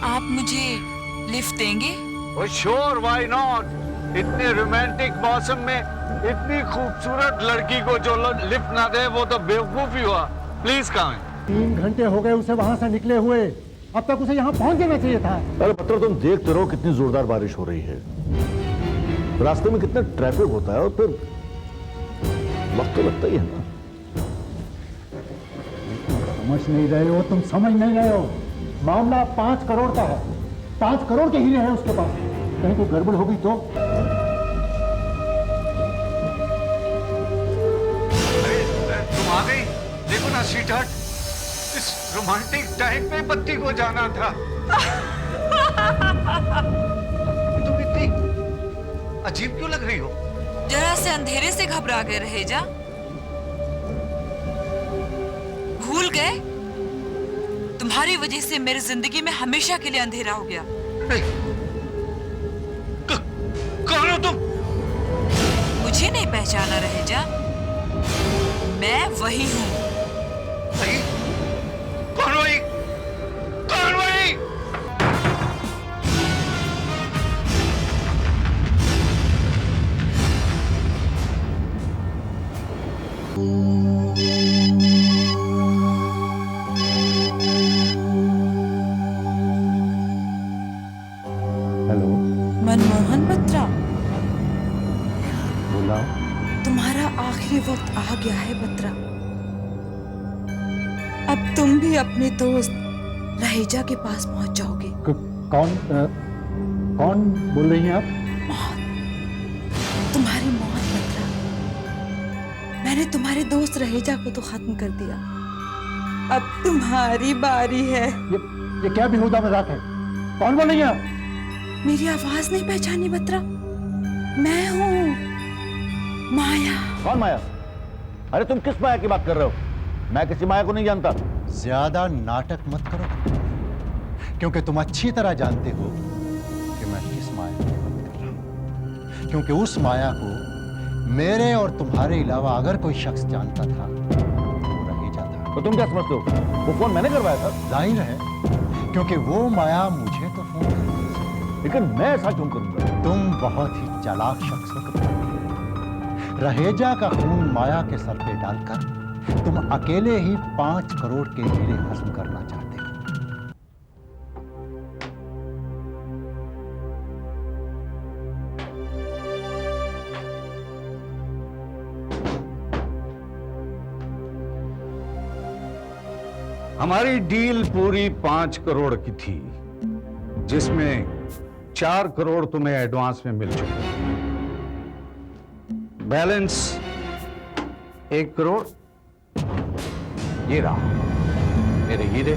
आप मुझे लिफ्ट देंगे? Oh, sure, why not? इतने रोमांटिक मौसम में इतनी खूबसूरत लड़की को जो लिफ्ट ना दे वो तो बेवकूफ ही हुआ। Please come. 3 घंटे हो गए उसे वहां से निकले हुए, अब तक उसे यहाँ पहुंच जाना चाहिए था। अरे पत्र तुम देखते रहो कितनी जोरदार बारिश हो रही है, रास्ते में कितना ट्रैफिक होता है और फिर वक्त तो लगता ही है ना। समझ नहीं रहे हो, तुम समझ नहीं रहे हो। मामला 5 करोड़ का है, 5 करोड़ के हीरे हैं उसके पास। कहीं कोई गड़बड़ हो गई तो? अरे तुम आ गई, देखो ना स्वीटहार्ट, इस रोमांटिक टाइम पे बत्ती को जाना था। तुम इतनी अजीब क्यों लग रही हो? जरा से अंधेरे से घबरा गए रहेजा। भूल गए तुम्हारी वजह से मेरी जिंदगी में हमेशा के लिए अंधेरा हो गया। कौन हो तुम? मुझे नहीं पहचाना रहेजा, मैं वही हूँ। कौन वही? कौन वही? हेलो, मनमोहन बत्रा, बोला। तुम्हारा आखिरी वक्त आ गया है बत्रा। अब तुम भी अपने दोस्त रहेजा के पास पहुंच जाओगे। कौन बोल रही हैं आप? मौत, तुम्हारी मौत बत्रा। मैंने तुम्हारे दोस्त रहेजा को तो खत्म कर दिया, अब तुम्हारी बारी है। ये क्या बेहुदा मजाक है? कौन बोल रही हैं आप? मेरी आवाज नहीं पहचानी बत्रा? मैं हूँ माया। कौन माया? अरे तुम किस माया की बात कर रहे हो? मैं किसी माया को नहीं जानता। ज्यादा नाटक मत करो, क्योंकि तुम अच्छी तरह जानते हो कि मैं किस माया की बात कर रहा हूं। क्योंकि उस माया को मेरे और तुम्हारे अलावा अगर कोई शख्स जानता था तो वो रहेजा था। तो तुम क्या समझते हो? वो फोन मैंने करवाया था। जाहिर है, क्योंकि वो माया मुझे तो फोन करती थी। लेकिन मैं ऐसा क्यों करूंगा? तुम बहुत ही चालाक शख्स हो कप्तान। रहेजा का खून माया के सर पे डालकर तुम अकेले ही 5 करोड़ के हीरे हजम करना चाहते हो। हमारी डील पूरी 5 करोड़ की थी, जिसमें 4 करोड़ तुम्हें एडवांस में मिल चुके हैं। बैलेंस 1 करोड़ ये रहा मेरे हीरे।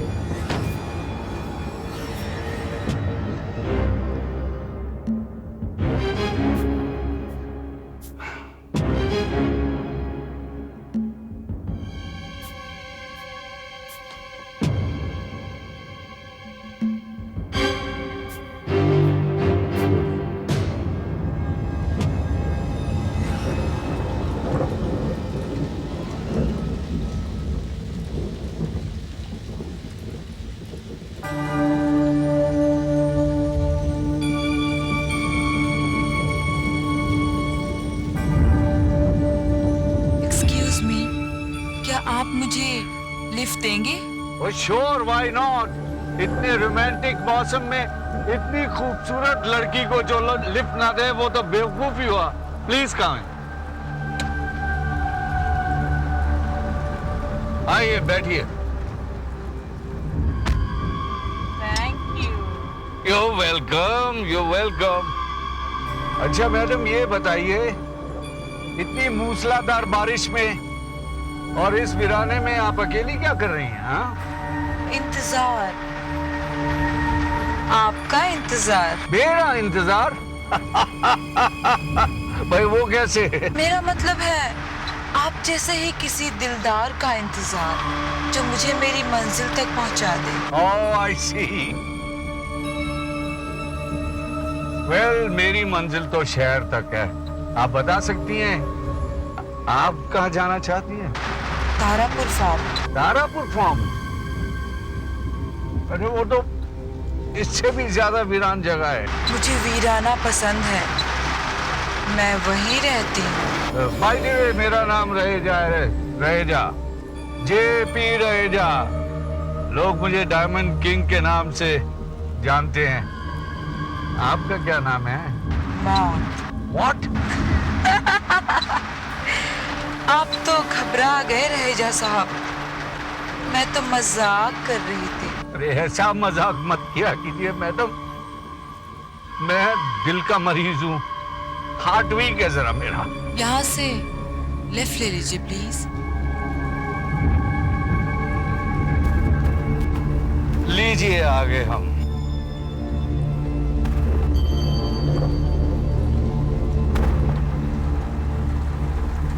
आप मुझे लिफ्ट देंगे? Oh, sure, why not? इतने रोमांटिक मौसम में इतनी खूबसूरत लड़की को जो लिफ्ट ना दे वो तो बेवकूफ ही हुआ। Please come. आइए बैठिए। Thank you. You're welcome, you're welcome। अच्छा मैडम ये बताइए, इतनी मूसलाधार बारिश में और इस वीराने में आप अकेली क्या कर रही हैं? हाँ? इंतजार, आपका इंतजार। मेरा इंतजार? भाई वो कैसे? मेरा मतलब है आप जैसे ही किसी दिलदार का इंतजार जो मुझे मेरी मंजिल तक पहुंचा दे। Oh, I see। Well, मेरी मंजिल तो शहर तक है। आप बता सकती हैं आप कहाँ जाना चाहती हैं? तारापुर फार्म। तारापुर फार्म? अरे वो तो इससे भी ज्यादा वीरान जगह है। मुझे वीराना पसंद है, मैं वहीं रहती हूँ। बाय द वे, मेरा नाम रहेजा है, रहेजा, JP रहेजा। लोग मुझे डायमंड किंग के नाम से जानते हैं। आपका क्या नाम है? मौत। What? आप तो घबरा गए रहेजा साहब, मैं तो मजाक कर रही थी। अरे ऐसा मजाक मत किया कीजिए मैडम, मैं दिल का मरीज हूँ, हार्ट वीक है जरा मेरा। यहाँ से लेफ्ट ले लीजिए प्लीज। लीजिए आगे हम।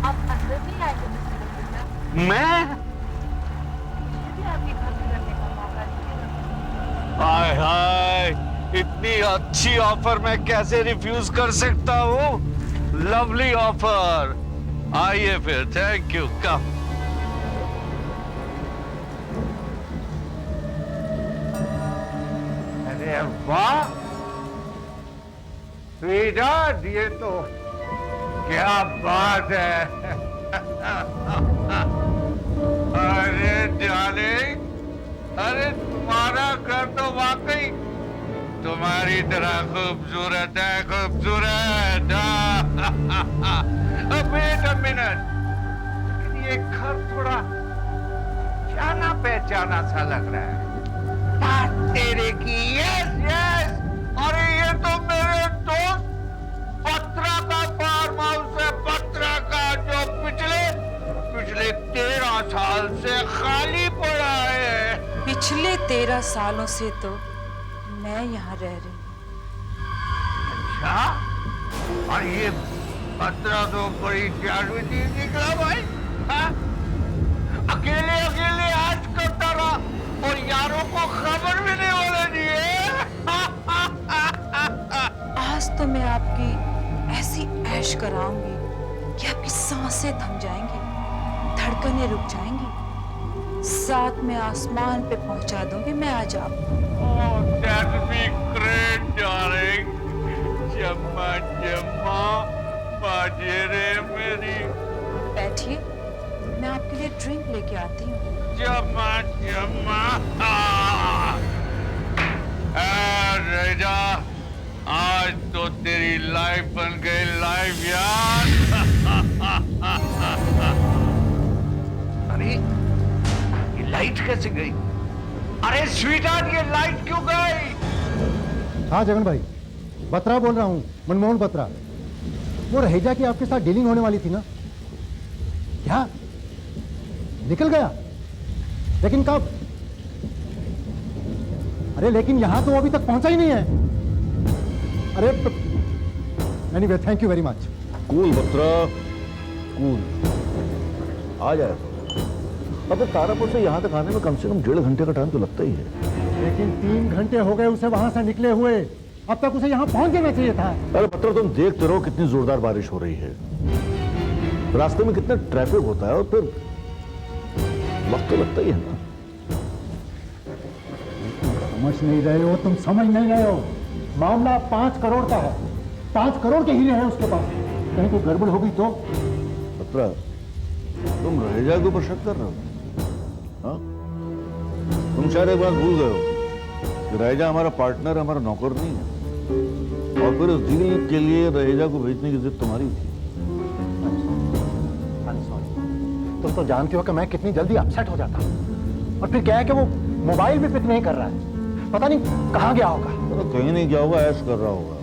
आप अंदर नहीं आएंगे मिस्टर रहेजा? मैं? मुझे भी आपके घर में रहने का मौका दीजिए। हाय हाय, इतनी अच्छी ऑफर मैं कैसे रिफ्यूज कर सकता हूँ? Lovely offer. आइए फिर, थैंक यू, कम। अरे वाह स्वीटहार्ट, ये तो क्या बात है। अरे डार्लिंग, अरे तुम्हारा घर तो वाकई तुम्हारी तरह खूबसूरत है, खूबसूरत। वेट अ मिनट, लेकिन ये घर थोड़ा जाना पहचाना सा लग रहा है। तेरे की, यस यस, अरे ये तो मेरे दोस्त बत्रा का फार्म हाउस है, बत्रा का, जो पिछले 13 साल से खाली पड़ा है। पिछले 13 सालों से तो मैं यहाँ रह रही हूँ। अच्छा, और ये बत्रा तो बड़ी जादू चीज निकला भाई। हाँ? अकेले अकेले आज करता रहा और यारों को खबर भी नहीं होने दिए। आज तो मैं आपकी ऐसी ऐश कराऊंगी कि आपकी सांसें थम जाएंगी, धड़कनें रुक जाएंगी, साथ में आसमान पे पहुंचा दूंगी मैं आज आपको। Oh, that would be great, darling. जम्मा जम्मा बाजे रे मेरी। बैठिए, मैं आपके लिए ड्रिंक लेके आती हूँ। जम्मा जम्मा। रहेजा, आज तो तेरी लाइफ बन गई लाइफ यार। अरे ये लाइट कैसे गई? अरे स्वीटहार्ट, ये लाइट क्यों गई? हाँ जगन भाई, बत्रा बोल रहा हूँ, मनमोहन बत्रा। वो रहेजा की आपके साथ डीलिंग होने वाली थी ना? क्या निकल गया? लेकिन कब? अरे लेकिन यहां तो अभी तक पहुंचा ही नहीं है। अरे anyway, thank you very much. Cool Batra, cool. आ जाए अब तो तारापुर से यहाँ तक आने में कम से कम 1.5 घंटे का टाइम तो लगता ही है। लेकिन 3 घंटे हो गए उसे वहां से निकले हुए, अब तक उसे यहाँ पहुंच जाना चाहिए था। अरे बत्रा, तुम देखते रहो कितनी जोरदार बारिश हो रही है, रास्ते में कितना ट्रैफिक होता है, और फिर वक्त तो लगता ही है ना। समझ नहीं रहे हो, तुम समझ नहीं रहे हो। मामला 5 करोड़ का है, 5 करोड़ के हीरे हैं उसके पास। कहीं कोई गड़बड़ होगी तो? बत्रा, तुम रहेजा के ऊपर शक कर रहे हो? हाँ, तुम शायद एक बात भूल गए हो कि रहेजा हमारा पार्टनर, हमारा नौकर नहीं है, और फिर उस डील के लिए रहेजा को भेजने की जिद तुम्हारी थी। तुम तो जानते हो कि मैं कितनी जल्दी अपसेट हो जाता हूँ, और फिर क्या है कि वो मोबाइल भी पिक नहीं कर रहा है, पता नहीं कहाँ गया होगा। तो कहीं नहीं गया होगा, ऐश कर रहा होगा।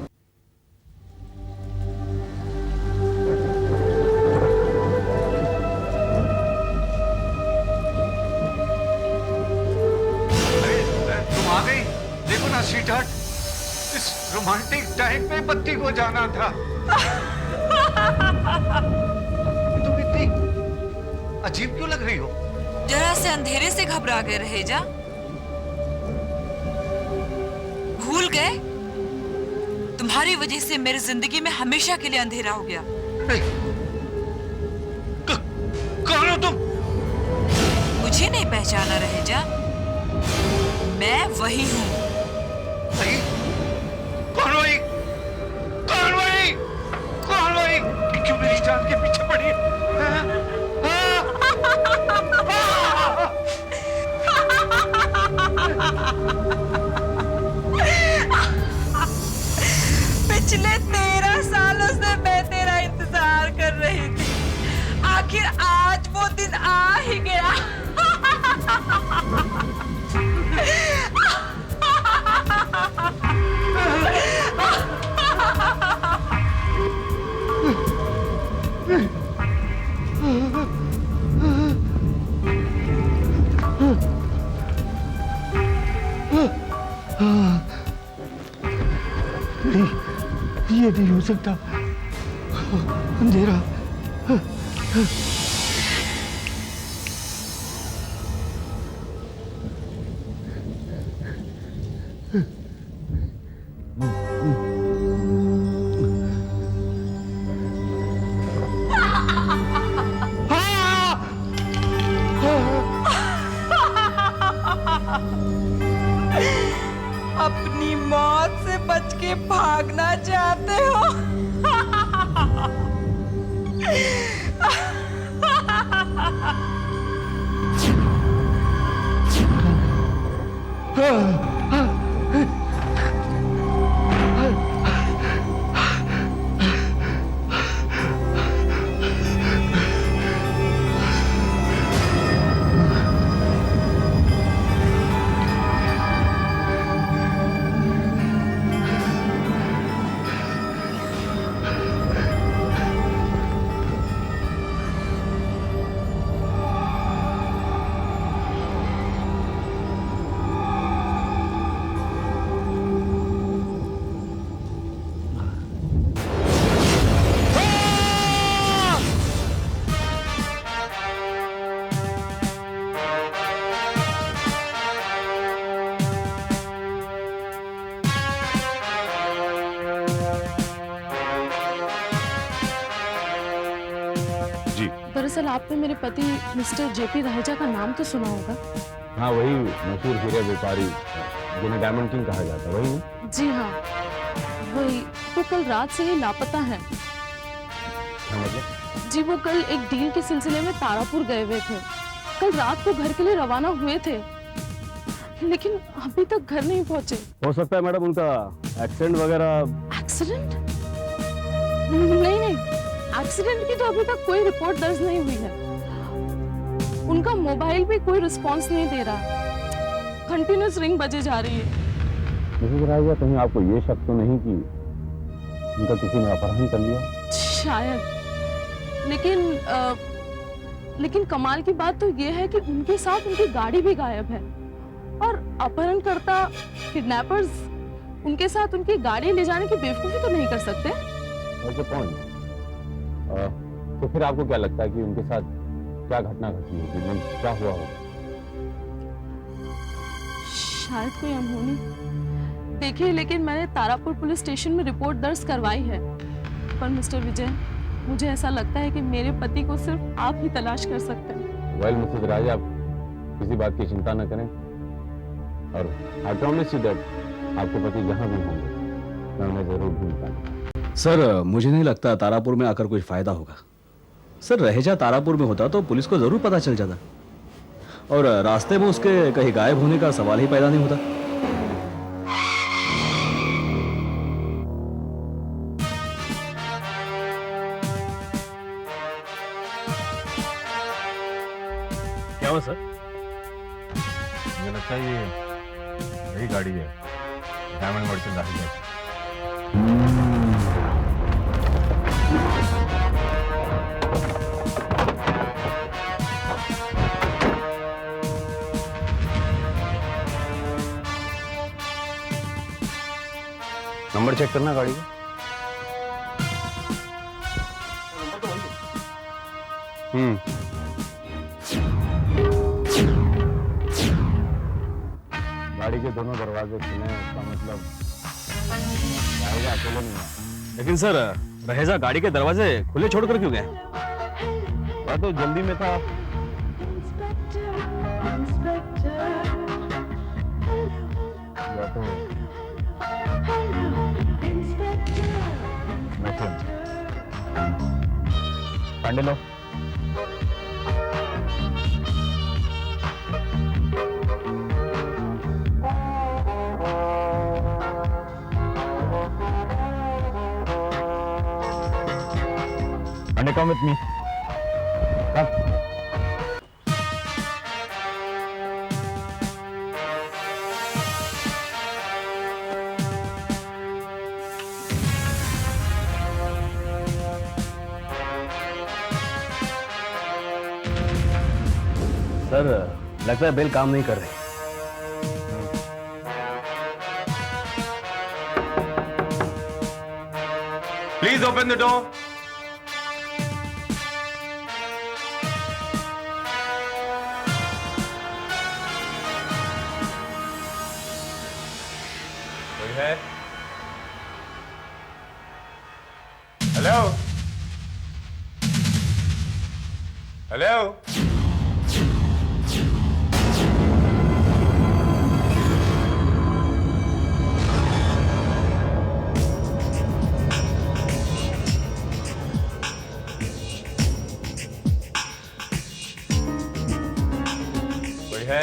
तुम आ गई? देखो ना स्वीटहार्ट, इस रोमांटिक टाइम पे बत्ती को जाना था। तुम इतनी अजीब क्यों लग रही हो? जरा से अंधेरे से घबरा गए रहेजा? भूल गए तुम्हारी वजह से मेरी जिंदगी में हमेशा के लिए अंधेरा हो गया। कौन हो तुम? मुझे नहीं पहचाना रहेजा? मैं वही हूँ ये नहीं हो सकता। अंधेरा। अपनी मौत से बच के भागना चाहते हो? दरअसल आपने मेरे पति मिस्टर जेपी रहेजा का नाम तो सुना होगा। हाँ, वही मशहूर हीरे व्यापारी जिन्हें डायमंड किंग कहा जाता है, वही ना? जी हाँ, वही। वो कल रात से ही लापता है। क्या मतलब? जी, वो कल एक डील के सिलसिले में तारापुर गए हुए थे। कल रात को घर के लिए रवाना हुए थे, लेकिन अभी तक घर नहीं पहुंचे। हो सकता है मैडम उनका एक्सीडेंट वगैरह। एक्सीडेंट? नहीं, एक्सीडेंट की तो अभी तक कोई रिपोर्ट दर्ज नहीं हुई है। उनका मोबाइल भी कोई रिस्पांस नहीं दे रहा, कंटिन्यूस रिंग बजे जा रही है। मुझे राजा, कहीं आपको ये शक तो नहीं कि उनका किसी ने अपहरण कर लिया? शायद, लेकिन कमाल की बात तो ये है कि उनके साथ उनकी गाड़ी भी गायब है और अपहरणकर्ता किडनैपर्स उनके साथ उनकी गाड़ी ले जाने की बेवकूफी तो नहीं कर सकते। वैसे कौन? तो फिर आपको क्या लगता है कि उनके साथ क्या घटना घटी होगी, क्या हुआ होगा? शायद कोई अनहोनी। देखिए, लेकिन मैंने तारापुर पुलिस स्टेशन में रिपोर्ट दर्ज करवाई है, पर मिस्टर विजय, मुझे ऐसा लगता है कि मेरे पति को सिर्फ आप ही तलाश कर सकते हैं। वेल मिसेस राजा, आप किसी बात की चिंता न करें और आई प्रॉमिस यू दैट आपके पति जहां भी होंगे मैं उन्हें जरूर ढूंढ पाऊंगा। सर, मुझे नहीं लगता तारापुर में आकर कोई फायदा होगा। सर, रहेजा तारापुर में होता तो पुलिस को जरूर पता चल जाता और रास्ते में उसके कहीं गायब होने का सवाल ही पैदा नहीं होता। क्या हुआ सर? मुझे लगता है ये यही गाड़ी है, डायमंड मर्चेंट राजा। नंबर चेक करना गाड़ी का। गाड़ी के दोनों दरवाजे खुले हैं, इसका मतलब रहेजा अकेले नहीं है। लेकिन सर, रहेजा गाड़ी के दरवाजे खुले छोड़कर क्यों गए? मैं तो जल्दी में था। या तो पांडे लो। Pandey, come with me. Come. Sir, लगता है बेल काम नहीं कर रही। Please open the door. कोई है? हेलो? हेलो? कोई है?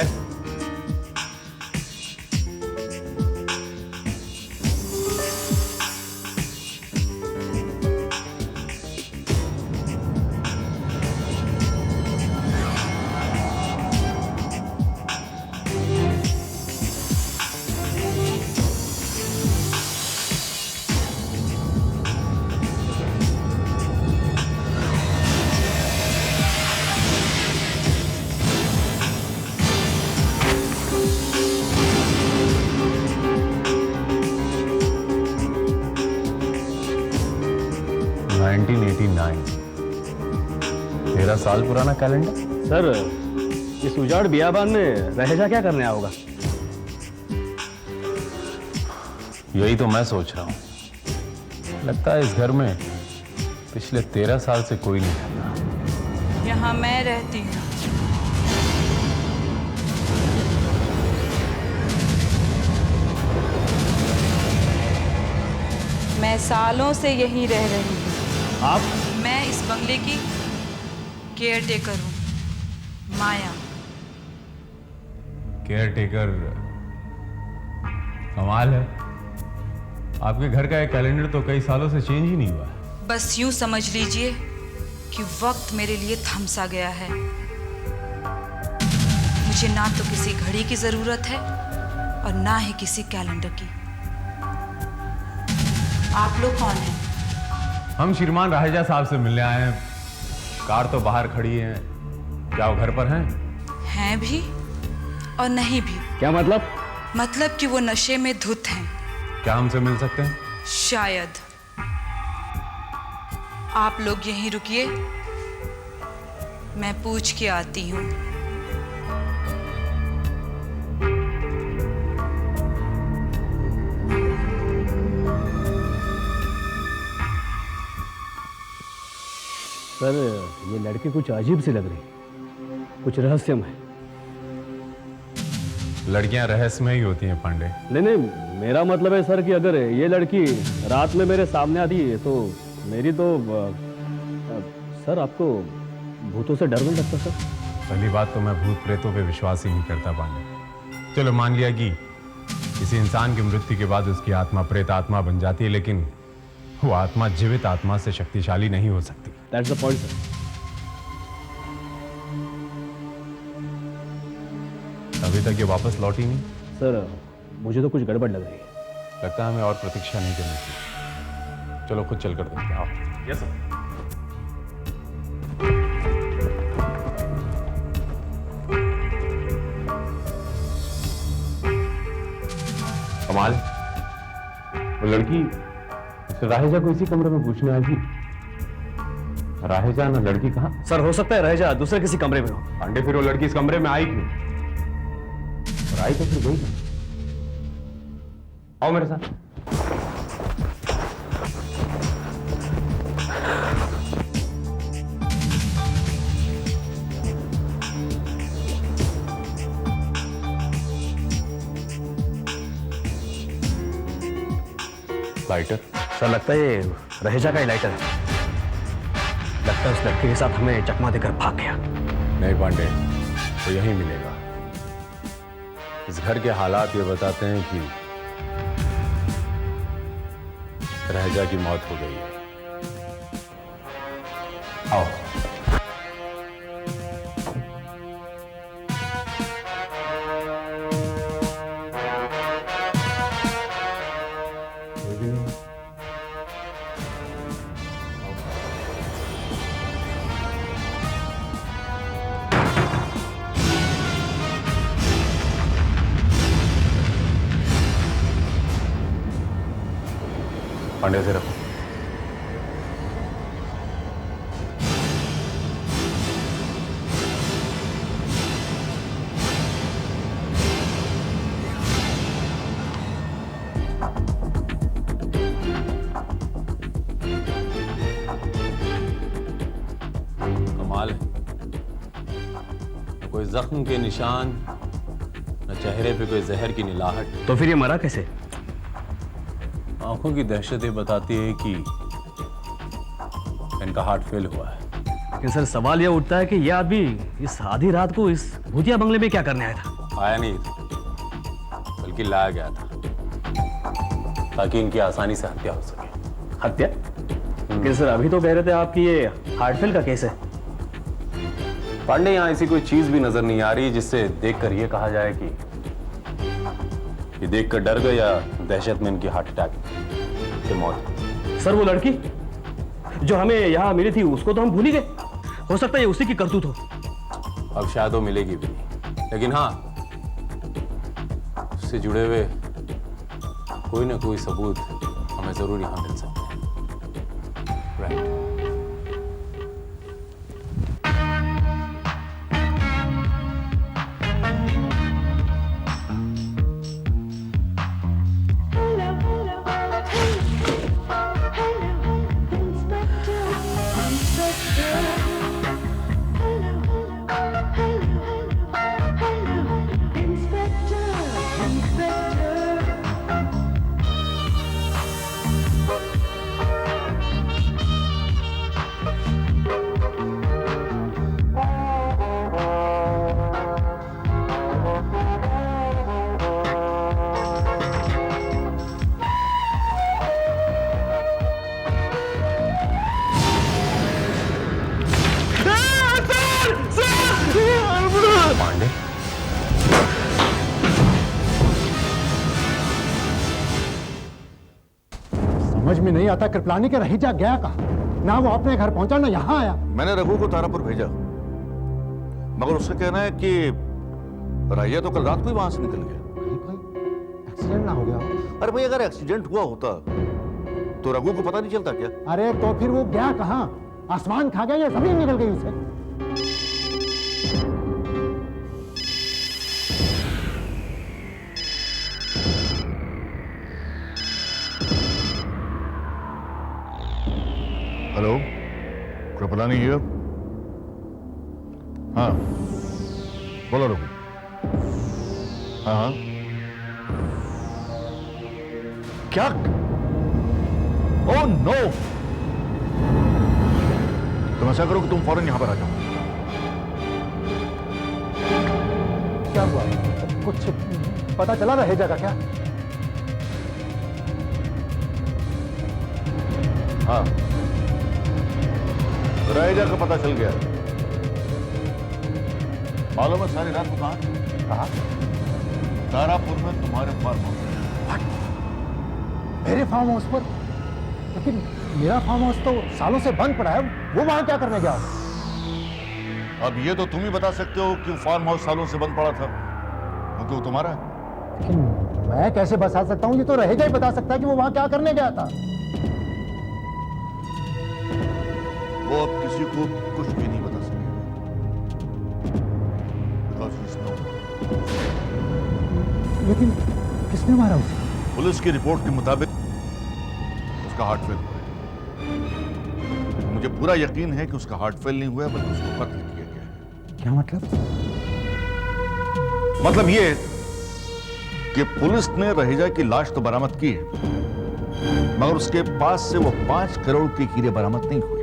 तेरह साल पुराना कैलेंडर। सर इस उजाड़ बियाबान में रहेजा क्या करने आया होगा? यही तो मैं सोच रहा हूं। लगता है इस घर में पिछले 13 साल से कोई नहीं रहता। यहाँ मैं रहती हूँ। मैं सालों से यहीं रह रही हूँ। आप? मैं इस बंगले की केयर टेकर हूँ, माया। Care taker? कमाल है, आपके घर का एक कैलेंडर तो कई सालों से चेंज ही नहीं हुआ है। बस यूं समझ लीजिए कि वक्त मेरे लिए थम सा गया है। मुझे ना तो किसी घड़ी की जरूरत है और ना ही किसी कैलेंडर की। आप लोग कौन हैं? हम श्रीमान राहेजा साहब से मिलने आए हैं। कार तो बाहर खड़ी है, क्या वो घर पर हैं? हैं भी और नहीं भी। क्या मतलब? मतलब कि वो नशे में धुत हैं। क्या हमसे मिल सकते हैं? शायद। आप लोग यहीं रुकिए, मैं पूछ के आती हूँ। सर ये लड़की कुछ अजीब सी लग रही, कुछ रहस्यमय। लड़कियां रहस्यमय ही होती हैं पांडे। नहीं नहीं, मेरा मतलब है सर कि अगर ये लड़की रात में मेरे सामने आती है तो मेरी तो सर आपको भूतों से डर नहीं लगता सर? पहली बात तो मैं भूत प्रेतों पे विश्वास ही नहीं करता पांडे। चलो मान लिया कि किसी इंसान की मृत्यु के बाद उसकी आत्मा प्रेत आत्मा बन जाती है, लेकिन वो आत्मा जीवित आत्मा से शक्तिशाली नहीं हो सकती। That's the point sir. अभी तक ये वापस लौटी नहीं। सर मुझे तो कुछ गड़बड़ लग रही है। लगता है हमें और प्रतीक्षा नहीं करनी चाहिए। चलो खुद चल कर देखते हैं। आओ। Yes sir. कमाल, वो लड़की राहेजा को इसी कमरे में पूछने आई थी। राहेजा ना लड़की कहाँ? सर हो सकता है रहेजा दूसरे किसी कमरे में हो। पांडे फिर वो लड़की इस कमरे में आई क्यों? और आई तो फिर गई कहाँ? आओ मेरे साथ। लाइटर? सर लगता है ये रहेजा का ही लाइटर है। लगता है उस लड़के के साथ हमें चकमा देकर भाग गया। नहीं पांडे, वो यहीं मिलेगा। इस घर के हालात ये बताते हैं कि रहेजा की मौत हो गई है। आओ। पांडे से रखो। कोई जख्म के निशान, न चेहरे पे कोई जहर की निलाहट। तो फिर ये मरा कैसे? आंखों की दहशत ये बताती है कि इनका हार्ट फेल हुआ है। लेकिन सर सवाल यह उठता है कि यह आदमी इस आधी रात को इस भूतिया बंगले में क्या करने आया था? आया नहीं था, बल्कि लाया गया था ताकि इनकी आसानी से हत्या हो सके। हत्या? लेकिन सर अभी तो कह रहे थे आपकी ये हार्ट फेल का केस है। पांडे, यहाँ ऐसी कोई चीज भी नजर नहीं आ रही जिससे देखकर ये कहा जाए कि ये देखकर डर गए या दहशत में इनकी हार्ट अटैक से मौत। सर वो लड़की जो हमें यहाँ मिली थी उसको तो हम भूल ही गए। हो सकता है ये उसी की करतूत हो। अब शायद वो मिलेगी भी नहीं, लेकिन हाँ उससे जुड़े हुए कोई ना कोई सबूत हमें जरूर यहाँ मिल सकते हैं। राइट। पांडे, समझ में नहीं आता कृपलानी के रहीजा गया कहाँ? ना वो अपने घर पहुंचा ना यहाँ आया। मैंने रघु को तारापुर भेजा, मगर उसका कहना है कि रैया तो कल रात को ही वहां से निकल गया। कहीं कोई एक्सीडेंट ना हो गया हो? अरे भाई, अगर एक्सीडेंट हुआ होता तो रघु को पता नहीं चलता क्या? अरे तो फिर वो गया कहाँ? आसमान खा गया या जमीन निकल गई उसे? Hello, Kripalani here. हाँ बोलो रघु। हाँ हाँ, क्या? ओह नो, तुम ऐसा करो कि तुम फौरन यहां पर आ जाओ। क्या हुआ? कुछ पता चला रहेगा का क्या? हाँ, रहेजा का पता चल गया। मालूम है सारी रात को कहा? तारापुर में तुम्हारे फार्म हाउस। मेरे फार्म हाउस पर? लेकिन मेरा फार्म हाउस तो सालों से बंद पड़ा है, वो वहां क्या करने गया? अब ये तो तुम ही बता सकते हो कि फार्म हाउस सालों से बंद पड़ा था, क्योंकि वो तुम्हारा है। लेकिन मैं कैसे बता सकता हूँ? ये तो रहेगा ही बता सकता है कि वो वहां क्या करने गया था। वो अब किसी को कुछ भी नहीं बता सकेगा। लेकिन किसने मारा उसे? पुलिस की रिपोर्ट के मुताबिक उसका हार्ट फेल हुआ है। मुझे पूरा यकीन है कि उसका हार्ट फेल नहीं हुआ है, बल्कि उसको कत्ल किया गया है। क्या मतलब? मतलब ये कि पुलिस ने रहेजा की लाश तो बरामद की है, मगर उसके पास से वो 5 करोड़ के हीरे बरामद नहीं हुए।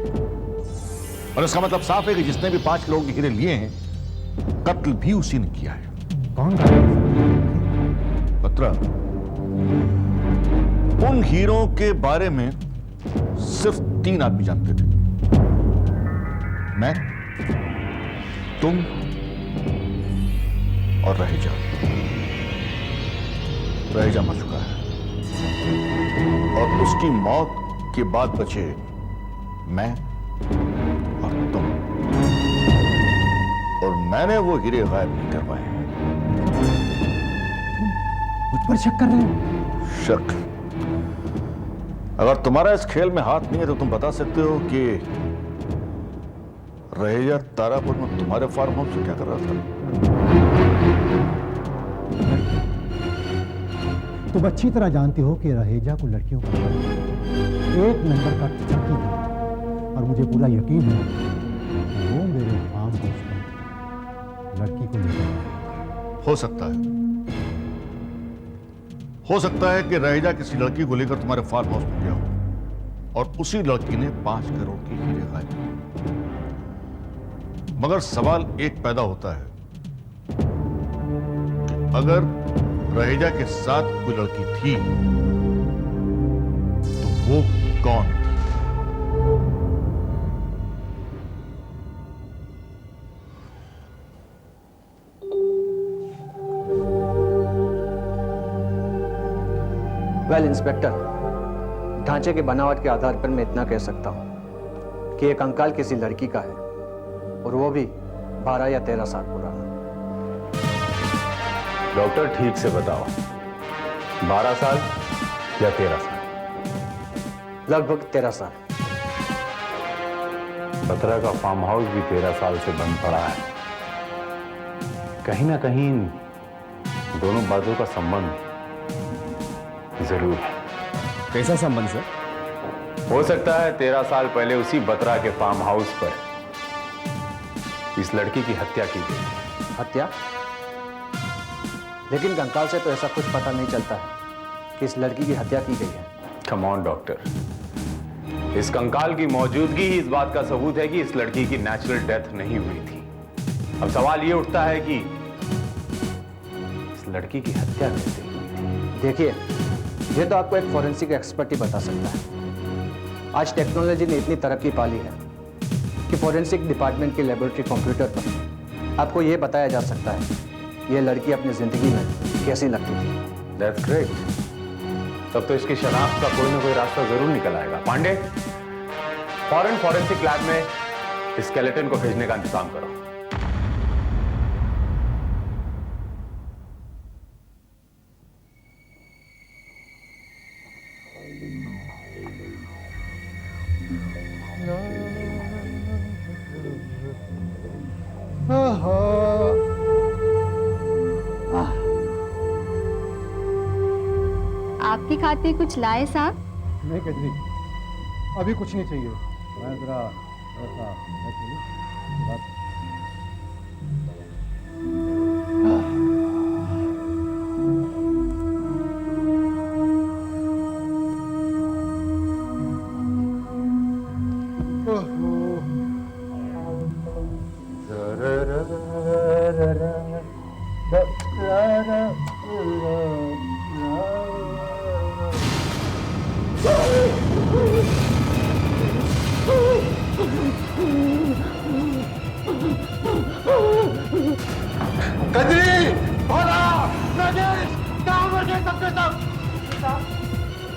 और इसका मतलब साफ है कि जिसने भी 5 करोड़ के हीरे लिए हैं, कत्ल भी उसी ने किया है। कौन था? पत्रा, उन हीरों के बारे में सिर्फ 3 आदमी जानते थे। मैं, तुम और रहेजा। रहेजा मर चुका है और उसकी मौत के बाद बचे मैं और तुम। और मैंने वो हीरे गायब नहीं करवाए। मुझ पर शक कर रहे हो? शक? अगर तुम्हारा इस खेल में हाथ नहीं है तो तुम बता सकते हो कि रहेजा तारापुर में तुम्हारे फार्म हाउस से क्या कर रहा था? तुम अच्छी तरह जानते हो कि रहेजा को लड़कियों का 1 नंबर का ठगी है, और मुझे पूरा यकीन है कि वो मेरे फार्म हाउस पर लड़की को लेकर। हो सकता है कि रहेजा किसी लड़की को लेकर तुम्हारे फार्म हाउस में गया हो और उसी लड़की ने 5 करोड़ की हीरे खाए। मगर सवाल एक पैदा होता है कि अगर रहेजा के साथ कोई लड़की थी तो वो कौन थी? वेल इंस्पेक्टर, ढांचे के बनावट के आधार पर मैं इतना कह सकता हूं कि एक कंकाल किसी लड़की का है और वो भी 12 या 13 साल पुराना। डॉक्टर ठीक से बताओ, 12 साल या 13 साल? लगभग 13 साल। बतरा का फार्म हाउस भी 13 साल से बंद पड़ा है। कहीं ना कहीं इन दोनों बातों का संबंध जरूर है। कैसा संबंध सर? हो सकता है 13 साल पहले उसी बतरा के फार्म हाउस पर इस लड़की की हत्या की गई। हत्या? लेकिन कंकाल से तो ऐसा कुछ पता नहीं चलता है कि इस लड़की की हत्या की गई है। कम ऑन डॉक्टर, इस कंकाल की मौजूदगी ही इस बात का सबूत है कि इस लड़की की नेचुरल डेथ नहीं हुई थी। अब सवाल यह उठता है कि इस लड़की की हत्या कैसे हुई थी? देखिए, ये तो आपको एक फॉरेंसिक एक्सपर्ट ही बता सकता है। आज टेक्नोलॉजी ने इतनी तरक्की पा ली है कि फॉरेंसिक डिपार्टमेंट के लेबोरेटरी कंप्यूटर पर आपको यह बताया जा सकता है ये लड़की अपनी जिंदगी में कैसी लगती थी। That's great. तब तो इसकी शनाख्त का कोई ना कोई रास्ता जरूर निकल आएगा। पांडे, फॉरेन फॉरेंसिक लैब में इस स्केलेटन को भेजने का इंतजाम करो। आपके खाते कुछ लाए साहब? नहीं कजरी, अभी कुछ नहीं चाहिए। मैं जरा ऐसा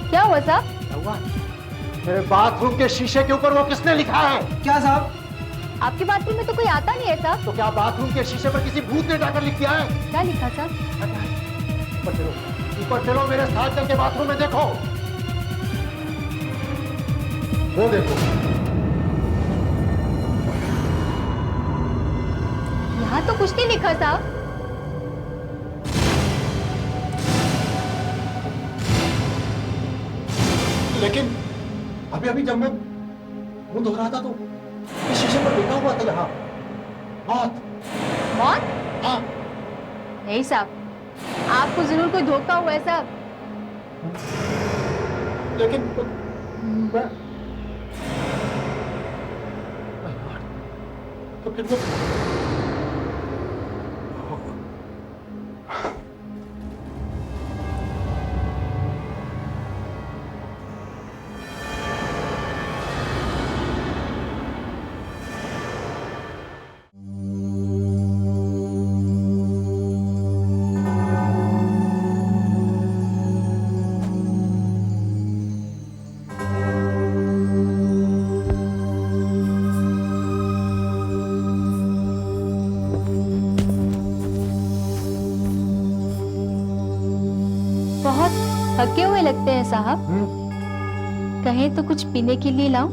क्या हुआ साहब? मेरे बाथरूम के शीशे के ऊपर वो किसने लिखा है? क्या साहब? आपके बाथरूम में तो कोई आता नहीं है साहब। तो क्या बाथरूम के शीशे पर किसी भूत ने जाकर लिख दिया है? क्या लिखा साहब? ऊपर चलो, मेरे साथ चल के बाथरूम में देखो। वो देखो, यहाँ तो कुछ नहीं लिखा साहब। लेकिन अभी जब मैं मुंह धो रहा था तो इस शीशे पर लिखा हुआ था यहाँ मौत। मौत? हाँ। नहीं साहब, आपको जरूर कोई धोखा हुआ है साहब। लेकिन मैं तो फिर बहुत थके हुए लगते हैं साहब। कहें तो कुछ पीने के लिए लाऊं?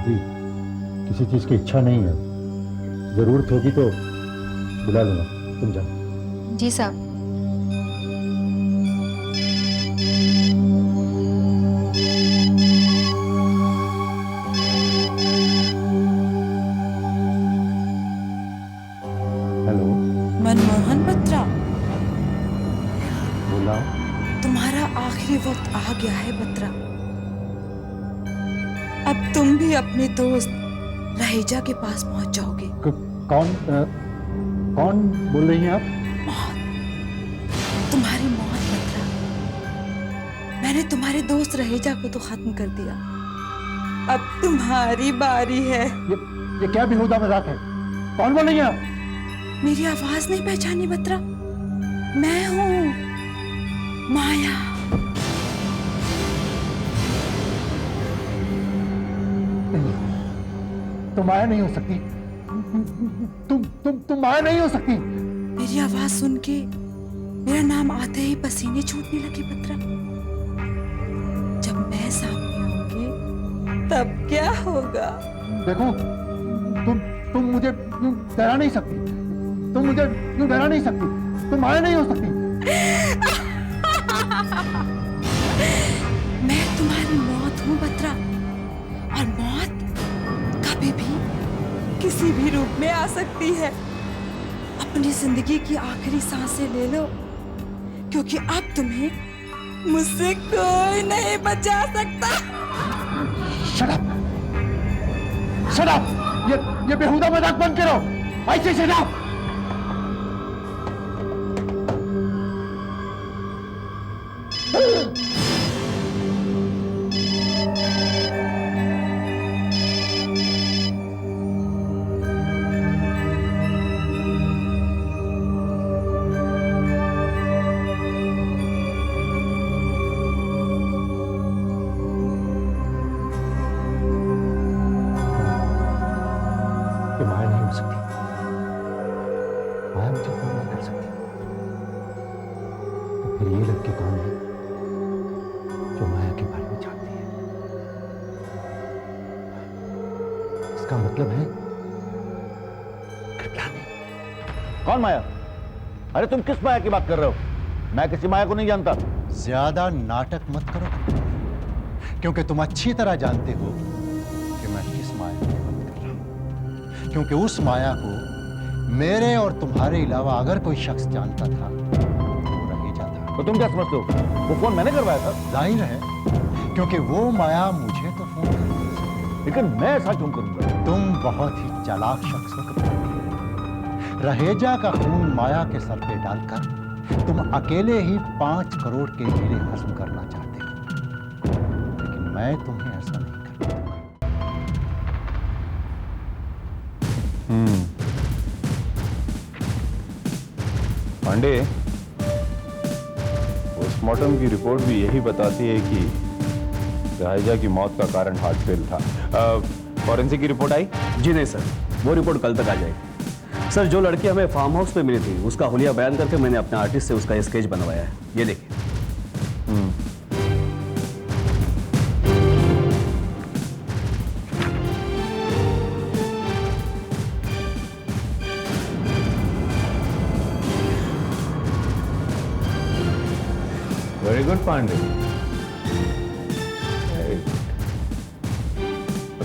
जी, किसी चीज की इच्छा नहीं है। जरूरत होगी तो बुला लूंगा, तुम जाओ। जी साहब। हेलो, मनमोहन बत्रा, बोला। तुम्हारा आखिरी वक्त आ गया है बत्रा। अब तुम भी अपने दोस्त रहेजा के पास पहुंच जाओगे। कौन बोल रही हैं आप? मौत, तुम्हारी मौत बत्रा। मैंने तुम्हारे दोस्त रहेजा को तो खत्म कर दिया, अब तुम्हारी बारी है। ये क्या बेहुदा मजाक है? कौन बोल रही हैं आप? मेरी आवाज नहीं पहचानी बत्रा? मैं हूं माया। तुम माया नहीं हो सकती। तुम माया नहीं हो सकती। मेरी आवाज सुन के मेरा नाम आते ही पसीने छूटने लगे बत्रा। जब मैं सामने आऊंगी तब क्या होगा? देखो, तुम मुझे डरा नहीं सकती। तुम मुझे डरा नहीं सकती। तुम माया नहीं हो सकती। मैं तुम्हारी मौत हूं बत्रा, और मौत कभी भी किसी भी रूप में आ सकती है। अपनी जिंदगी की आखिरी सांसें ले लो, क्योंकि अब तुम्हें मुझसे कोई नहीं बचा सकता। Shut up! Shut up! ये बेहुदा मजाक बंद करो। ऐसे शट अप! ये माया नहीं हो सकती। माया मुझे फोन नहीं कर सकती। तो फिर ये लड़की कौन है जो माया के बारे में जानती है? इसका मतलब है कृपलानी। कौन माया? अरे तुम किस माया की बात कर रहे हो? मैं किसी माया को नहीं जानता। ज्यादा नाटक मत करो, क्योंकि तुम अच्छी तरह जानते हो कि मैं किस माया की बात कर रहा हूं। क्योंकि उस माया को मेरे और तुम्हारे अलावा अगर कोई शख्स जानता था तो वो रहेजा था। तो तुम क्या समझते हो? वो फोन मैंने करवाया था। जाहिर है, क्योंकि वो माया मुझे तो फोन कर रही थी। लेकिन मैं ऐसा क्यों करूंगा? तुम बहुत ही चालाक शख्स हो कृपलानी। रहेजा का खून माया के सर पे डालकर तुम अकेले ही 5 करोड़ के हीरे हजम करना चाहते हो, लेकिन मैं तुम्हें ऐसा नहीं करने दूंगा। पांडे, पोस्टमार्टम की रिपोर्ट भी यही बताती है कि रहेजा की मौत का कारण हार्ट फेल था। फॉरेंसिक की रिपोर्ट आई? जी नहीं सर, वो रिपोर्ट कल तक आ जाएगी। सर, जो लड़की हमें फार्म हाउस पे मिली थी उसका हुलिया बयान करके मैंने अपने आर्टिस्ट से उसका स्केच बनवाया है। ये देखिए। Very good Pandey.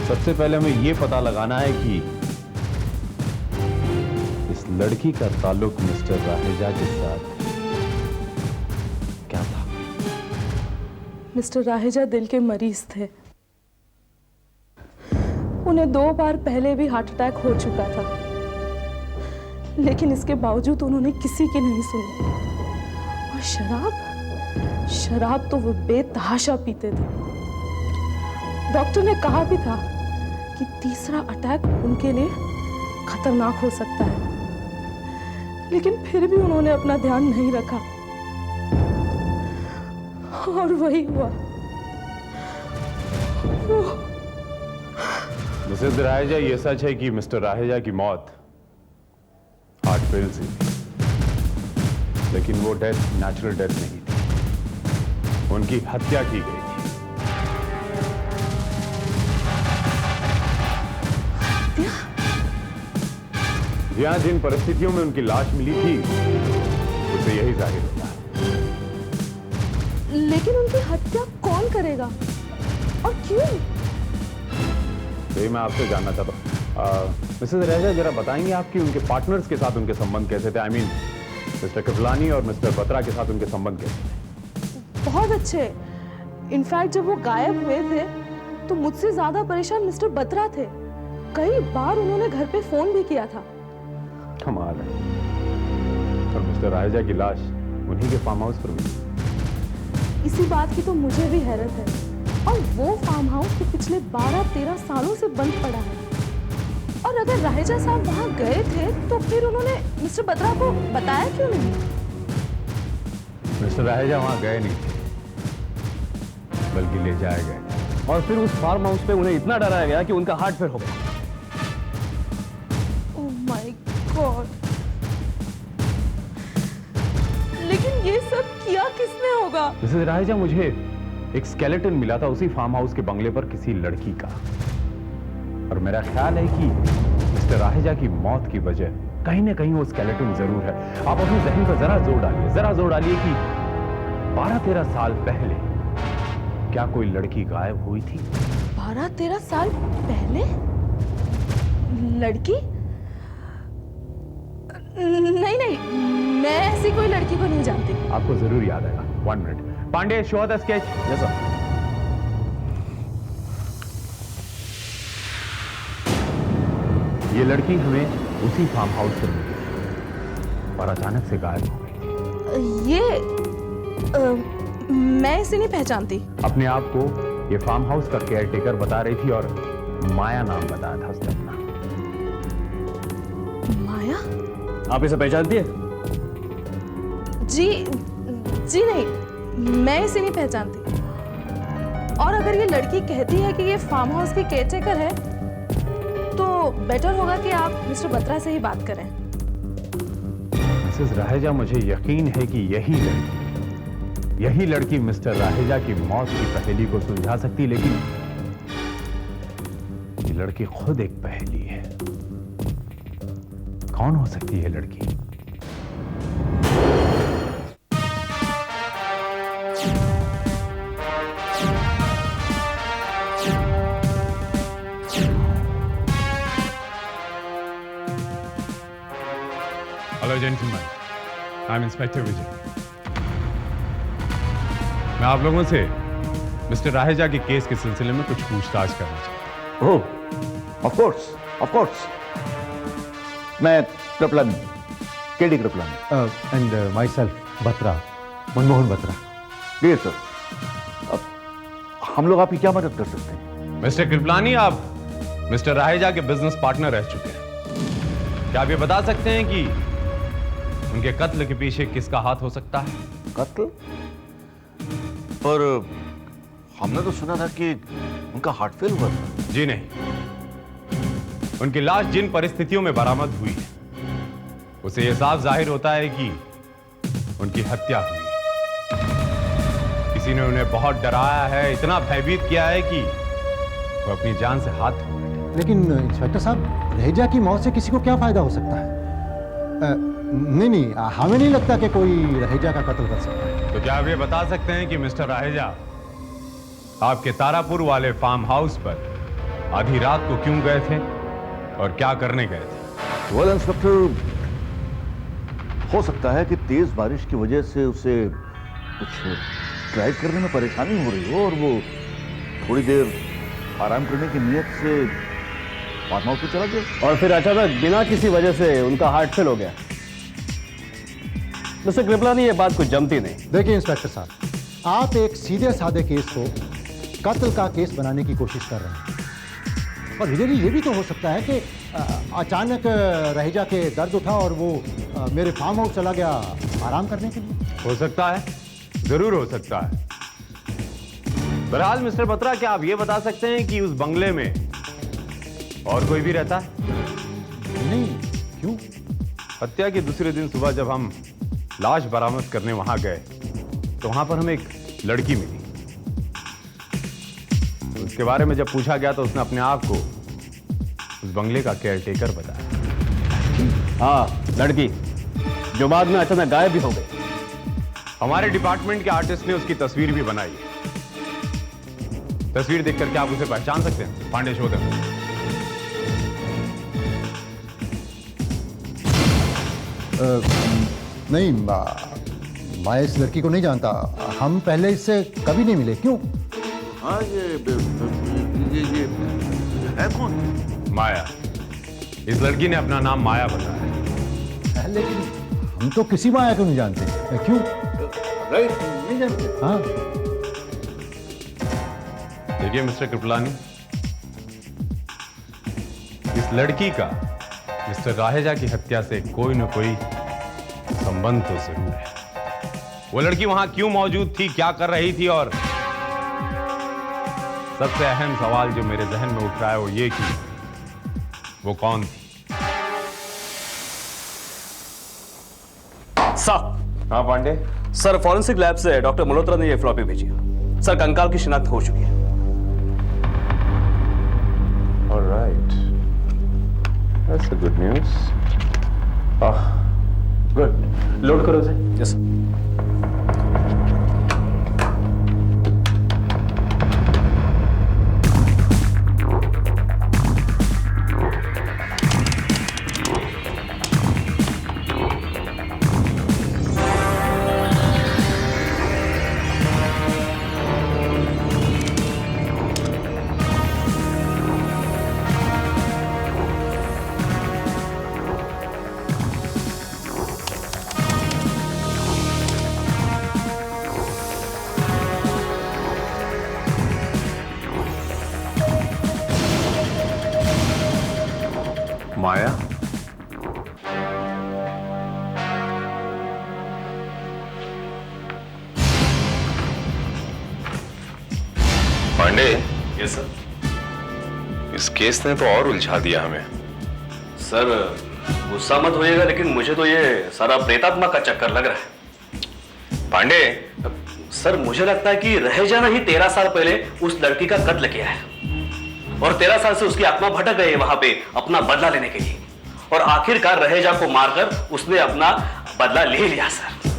सबसे पहले हमें यह पता लगाना है कि इस लड़की का ताल्लुक मिस्टर रहेजा के साथ क्या था? मिस्टर राहेजा दिल के मरीज थे। उन्हें 2 बार पहले भी हार्ट अटैक हो चुका था, लेकिन इसके बावजूद उन्होंने किसी की नहीं सुनी। और शराब तो वो बेतहाशा पीते थे। डॉक्टर ने कहा भी था कि तीसरा अटैक उनके लिए खतरनाक हो सकता है, लेकिन फिर भी उन्होंने अपना ध्यान नहीं रखा और वही हुआ। मिसेस रहेजा, ये सच है कि मिस्टर रहेजा की मौत हार्ट फेल से थी, लेकिन वो डेथ नेचुरल डेथ नहीं थी, उनकी हत्या की गई थी। यहां जिन परिस्थितियों में उनकी लाश मिली थी उससे यही जाहिर होता है। लेकिन उनकी हत्या कौन करेगा और क्यों? तो ये मैं आपसे जानना चाहता हूं। मिसेस रहेजा, जरा बताएंगे आपकी उनके पार्टनर्स के साथ उनके संबंध कैसे थे? आई मीन मिस्टर कृपलानी और मिस्टर बत्रा के साथ उनके संबंध कैसे थे? बहुत अच्छे। इनफैक्ट जब वो गायब हुए थे तो मुझसे ज्यादा परेशान मिस्टर बत्रा थे। कई बार उन्होंने घर पे फोन भी किया था। कमाल है। और मिस्टर रहेजा की लाश उन्हीं के फार्म हाउस पर मिली। इसी बात की तो मुझे भी हैरत है। और वो फार्म हाउस तो पिछले 12-13 सालों से बंद पड़ा है। और अगर रहेजा साहब वहां गए थे तो फिर उन्होंने मिस्टर बत्रा को बताया क्यों नहीं? मिस्टर रहेजा वहां गए नहीं थे, बल्कि ले जाए गए। और फिर उस फार्म हाउस पे उन्हें इतना डराया गया कि उनका हार्ट फेल हो गया। Oh my God. लेकिन ये सब किया किसने होगा? मिसेस रहेजा, मुझे एक स्केलेटन मिला था उसी फार्म हाउस के बंगले पर किसी लड़की का, और मेरा ख्याल है कि मिस्टर रहेजा की मौत की वजह कहीं ना कहीं वो स्केलेटन जरूर है। आप अपने जहन पर जरा जोर डालिए कि 12-13 साल पहले क्या कोई लड़की गायब हुई थी? 12-13 साल पहले? लड़की? नहीं, मैं ऐसी कोई लड़की को नहीं जानती। आपको जरूर याद आएगा। 1 minute. Pandey, show the sketch. Yes sir. ये लड़की हमें उसी फार्म हाउस पर मिली और अचानक से गायब हो गई। मैं इसे नहीं पहचानती। अपने आप को ये फार्म हाउस का केयरटेकर बता रही थी और माया नाम बताया था उसने अपना। माया? आप इसे पहचानती है? जी नहीं, मैं इसे नहीं पहचानती। और अगर ये लड़की कहती है कि ये फार्म हाउस की केयरटेकर है तो बेटर होगा कि आप मिस्टर बत्रा से ही बात करें। मिसेस रहेजा, मुझे यकीन है कि यही लड़की मिस्टर रहेजा की मौत की पहेली को सुलझा सकती, लेकिन ये लड़की खुद एक पहेली है। कौन हो सकती है लड़की? Hello gentleman, I am inspector Vijay. मैं आप लोगों से मिस्टर रहेजा के केस के सिलसिले में कुछ पूछताछ करना चाहता हूं। Oh, of course. मैं Kriplani, KD Kriplani. And myself Batra, Manmohan Batra. जी सर। अब हम लोग आपकी क्या मदद कर सकते हैं? मिस्टर कृपलानी, आप मिस्टर रहेजा के बिजनेस पार्टनर रह चुके हैं। क्या आप ये बता सकते हैं कि उनके कत्ल के पीछे किसका हाथ हो सकता है? कत्ल? पर हमने तो सुना था कि उनका हार्ट फेल हुआ था। जी नहीं, उनकी लाश जिन परिस्थितियों में बरामद हुई है उसे यह साफ जाहिर होता है कि उनकी हत्या हुई है। किसी ने उन्हें बहुत डराया है, इतना भयभीत किया है कि वो अपनी जान से हाथ धो बैठे। लेकिन इंस्पेक्टर साहब, रहेजा की मौत से किसी को क्या फायदा हो सकता है? नहीं, हमें नहीं लगता कि कोई रहेजा का कत्ल कर सकता है। तो क्या आप ये बता सकते हैं कि मिस्टर रहेजा आपके तारापुर वाले फार्म हाउस पर आधी रात को क्यों गए थे और क्या करने गए थे? वेल इंस्पेक्टर, हो सकता है कि तेज बारिश की वजह से उसे कुछ ड्राइव करने में परेशानी हो रही हो और वो थोड़ी देर आराम करने की नीयत से फार्म हाउस पे चला गया और फिर अचानक बिना किसी वजह से उनका हार्ट फेल हो गया। मिस्टर कृपलानी, ये बात कुछ जमती नहीं। देखिए इंस्पेक्टर साहब, आप एक सीधे साधे केस को कत्ल का केस बनाने की कोशिश कर रहे हैं। और विजय जी, ये भी तो हो सकता है कि अचानक रहेजा के दर्द उठा और वो मेरे फार्म हाउस चला गया आराम करने के लिए। हो सकता है, जरूर हो सकता है। बहरहाल मिस्टर बत्रा, क्या आप ये बता सकते हैं कि उस बंगले में और कोई भी रहता है? नहीं, क्यों? हत्या के दूसरे दिन सुबह जब हम लाश बरामद करने वहां गए तो वहां पर हमें एक लड़की मिली। उसके बारे में जब पूछा गया तो उसने अपने आप को उस बंगले का केयरटेकर बताया। हाँ, लड़की जो बाद में अचानक गायब भी हो गई। हमारे डिपार्टमेंट के आर्टिस्ट ने उसकी तस्वीर भी बनाई है। तस्वीर देखकर क्या आप उसे पहचान सकते हैं? पांडे, शो दें। नहीं, मैं इस लड़की को नहीं जानता। हम पहले इससे कभी नहीं मिले। क्यों? हाँ, ये है कौन? माया। इस लड़की ने अपना नाम माया बताया है। लेकिन हम तो किसी माया को नहीं जानते। क्यों? राइट, नहीं जानते। हाँ, देखिए मिस्टर कृपलानी, इस लड़की का मिस्टर राहेजा की हत्या से कोई न कोई संबंध तो जरूर है। वो लड़की वहां क्यों मौजूद थी, क्या कर रही थी, और सबसे अहम सवाल जो मेरे जहन में उठ रहा है वो ये कि वो कौन थी। साहब। हाँ पांडे। सर, फॉरेंसिक लैब से डॉक्टर मल्होत्रा ने ये फ्लॉपी भेजी है। सर, कंकाल की शिनाख्त हो चुकी है। Alright, that's a good news. Good, load करो इसे। Yes sir. Maya, Pandey. Yes sir. इस केस ने तो और उलझा दिया हमें। सर, गुस्सा मत होइएगा, लेकिन मुझे तो ये सारा प्रेतात्मा का चक्कर लग रहा है। पांडे, सर, मुझे लगता है कि रहेजा ने ही 13 साल पहले उस लड़की का कत्ल किया है और 13 साल से उसकी आत्मा भटक गई है वहां पे अपना बदला लेने के लिए, और आखिरकार रहेजा को मारकर उसने अपना बदला ले लिया। सर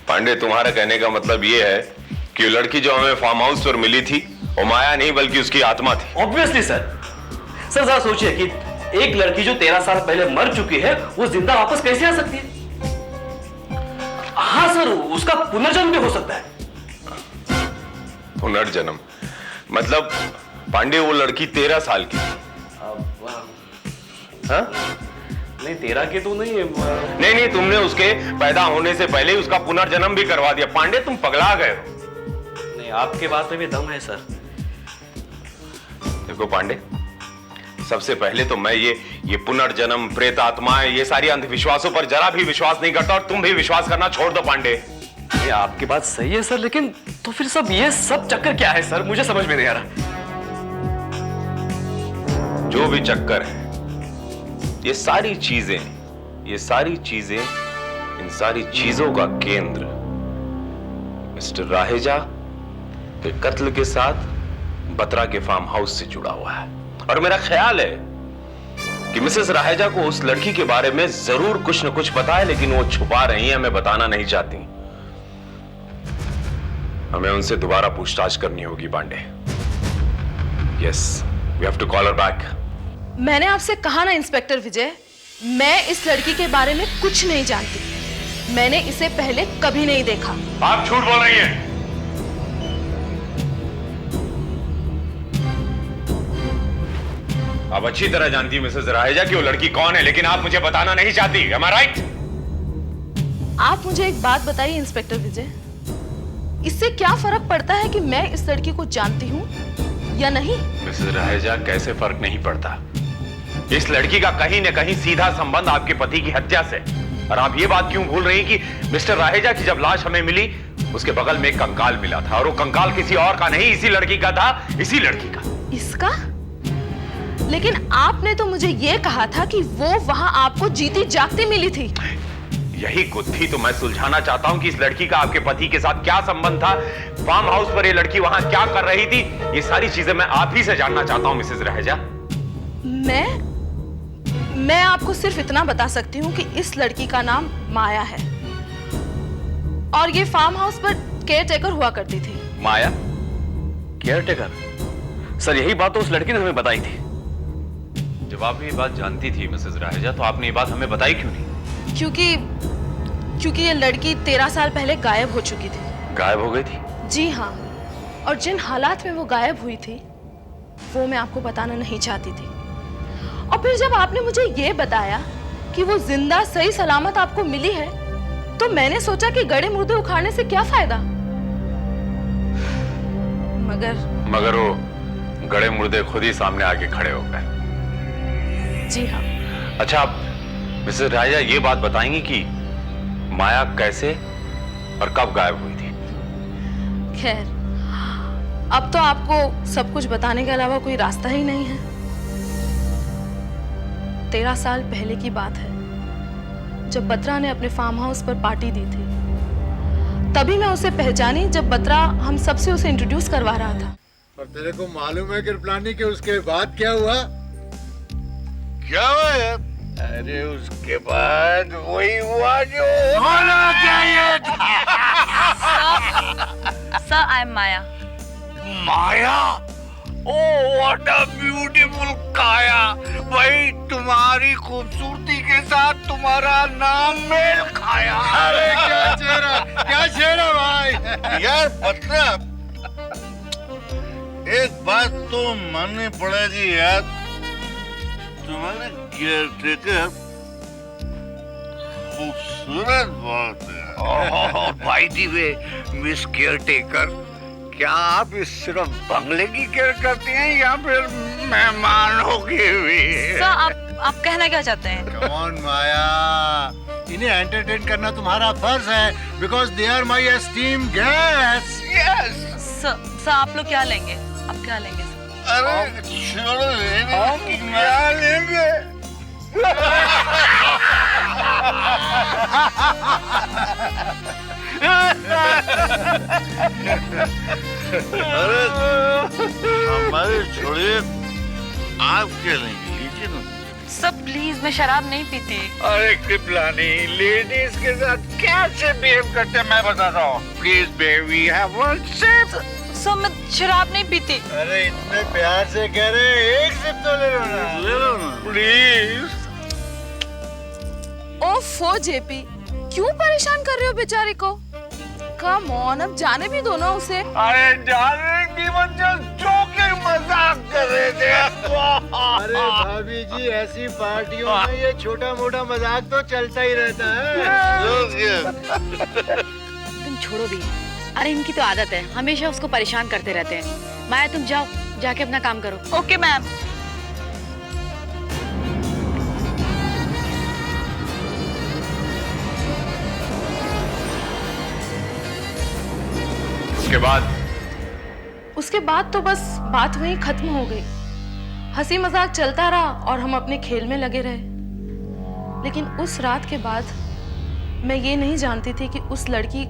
पांडे, तुम्हारा कहने का मतलब ये है कि वो लड़की जो हमें फार्म हाउस पर मिली थी वो माया नहीं बल्कि उसकी आत्मा थी। Obviously sir. सर जरा सोचिए कि एक लड़की जो 13 साल पहले मर चुकी है वो जिंदा वापस कैसे आ सकती है? हाँ सर, उसका पुनर्जन्म भी हो सकता है। पुनर्जन्म मतलब पांडे वो लड़की 13 साल की। हाँ? नहीं, 13 की तो नहीं है। नहीं, तुमने उसके पैदा होने से पहले उसका पुनर्जन्म भी करवा दिया। पांडे, तुम पगला गए हो। नहीं, आपके बात में भी दम है सर। देखो पांडे, सबसे पहले तो मैं ये पुनर्जन्म, प्रेत आत्माएं, ये सारी अंधविश्वासों पर जरा भी विश्वास नहीं करता, और तुम भी विश्वास करना छोड़ दो पांडे। ये आपकी बात सही है सर, लेकिन तो फिर ये सब चक्कर क्या है सर? मुझे समझ में नहीं आ रहा। जो भी चक्कर है, ये सारी चीजें, इन सारी चीजों का केंद्र मिस्टर राहेजा के कत्ल के साथ बत्रा के फार्म हाउस से जुड़ा हुआ है। और मेरा ख्याल है कि मिसेस राहेजा को उस लड़की के बारे में जरूर कुछ न कुछ पता है, लेकिन वो छुपा रही है, हमें बताना नहीं चाहती। हमें उनसे दोबारा पूछताछ करनी होगी Pandey. Yes, we have to call her back. मैंने आपसे कहा ना इंस्पेक्टर विजय, मैं इस लड़की के बारे में कुछ नहीं जानती। मैंने इसे पहले कभी नहीं देखा। आप झूठ बोल रही हैं। आप अच्छी तरह जानती हैं मिसेस राहेजा कि वो लड़की कौन है, लेकिन आप मुझे बताना नहीं चाहती। Am I right? आप मुझे एक बात बताइए इंस्पेक्टर विजय, इससे क्या फर्क पड़ता है कि मैं इस लड़की को जानती हूँ या नहीं? मिसेस राहेजा, कैसे फर्क नहीं पड़ता? इस लड़की का कहीं न कहीं सीधा संबंध आपके पति की हत्या से। और आप ये बात क्यों भूल रही कि मिस्टर राहेजा की जब लाश हमें मिली उसके बगल में एक कंकाल मिला था, और वो कंकाल किसी और का नहीं, इसी लड़की का था, इसी लड़की का। इसका? लेकिन आपने तो मुझे ये कहा था कि वो वहां आपको जीती जागती मिली थी। यही गुत्थी तो मैं सुलझाना चाहता हूं कि इस लड़की का आपके पति के साथ क्या संबंध था, फार्म हाउस पर ये लड़की वहां क्या कर रही थी, ये सारी चीजें मैं आप ही से जानना चाहता हूं मिसेस राहेजा। मैं आपको सिर्फ इतना बता सकती हूँ कि इस लड़की का नाम माया है और ये फार्म हाउस पर केयर टेकर हुआ करती थी। माया? Care taker? सर यही बात तो उस लड़की ने हमें बताई थी। जब आप ये बात जानती थी मिसेस राहेजा, तो आपने ये बात हमें बताई क्यों नहीं? क्योंकि ये लड़की 13 साल पहले गायब हो चुकी थी। गायब हो गई थी? जी हाँ, और जिन हालात में वो गायब हुई थी वो मैं आपको बताना नहीं चाहती थी। और फिर जब आपने मुझे ये बताया कि वो जिंदा सही सलामत आपको मिली है, तो मैंने सोचा कि गड़े मुर्दे उखाड़ने से क्या फायदा। मगर वो गड़े मुर्दे खुद ही सामने आके खड़े हो गए। जी हाँ। अच्छा, आप मिसेस राजा ये बात बताएंगी कि माया कैसे और कब गायब हुई थी? खैर, अब तो आपको सब कुछ बताने के अलावा कोई रास्ता ही नहीं है। 13 साल पहले की बात है, जब बत्रा ने अपने फार्म हाउस पर पार्टी दी थी, तभी मैं उसे पहचानी जब बत्रा हम सबसे उसे इंट्रोड्यूस करवा रहा था। और तेरे को मालूम है कृपलानी कि उसके बाद क्या हुआ? क्या हुआ यार? अरे उसके बाद वही हुआ जो होना चाहिए था। Sir, I am Maya. Maya? Oh, what a beautiful काया। भाई, तुम्हारी खूबसूरती के साथ तुम्हारा नाम मेल खाया। अरे क्या चेहरा भाई। यार पत्रा, एक बात तो माननी पड़ेगी यार, तुम्हारे केयरटेकर खूबसूरत बहुत है। By the way, miss caretaker, क्या आप सिर्फ बंगले की केयर करती हैं या फिर मेहमानों की भी? सर, आप कहना क्या चाहते हैं? कौन माया, इन्हें एंटरटेन करना तुम्हारा फर्ज है, because they are my esteem guest. Yes sir, आप लोग क्या लेंगे? आप क्या लेंगे? अरे छोड़ो, हम क्या लेंगे? अरे हमारे छोड़िए, आप क्या लेंगे? लीजिए ना। सर प्लीज, मैं शराब नहीं पीती। अरे कृपलानी, लेडीज के साथ कैसे बिहेव करते हैं मैं बताता हूँ। Please baby, have one sip. Sir, मैं शराब नहीं पीती। अरे इतने प्यार से कह रहे, एक सिप तो ले लो ना। ले लो ना प्लीज। ओफो जेपी, क्यों परेशान कर रहे हो बेचारे को? कम ऑन, अब जाने भी दो ना उसे। अरे जाने की वजह जोकिंग मजाक कर रहे थे। अरे भाभी जी, ऐसी पार्टियों में ये छोटा मोटा मजाक तो चलता ही रहता है। तुम छोड़ो भी, अरे इनकी तो आदत है, हमेशा उसको परेशान करते रहते हैं। माया, तुम जाओ, जाके अपना काम करो। Okay ma'am. उसके बाद तो बस बात वहीं खत्म हो गई। हंसी मजाक चलता रहा और हम अपने खेल में लगे रहे। लेकिन उस रात के बाद मैं ये नहीं जानती थी कि उस लड़की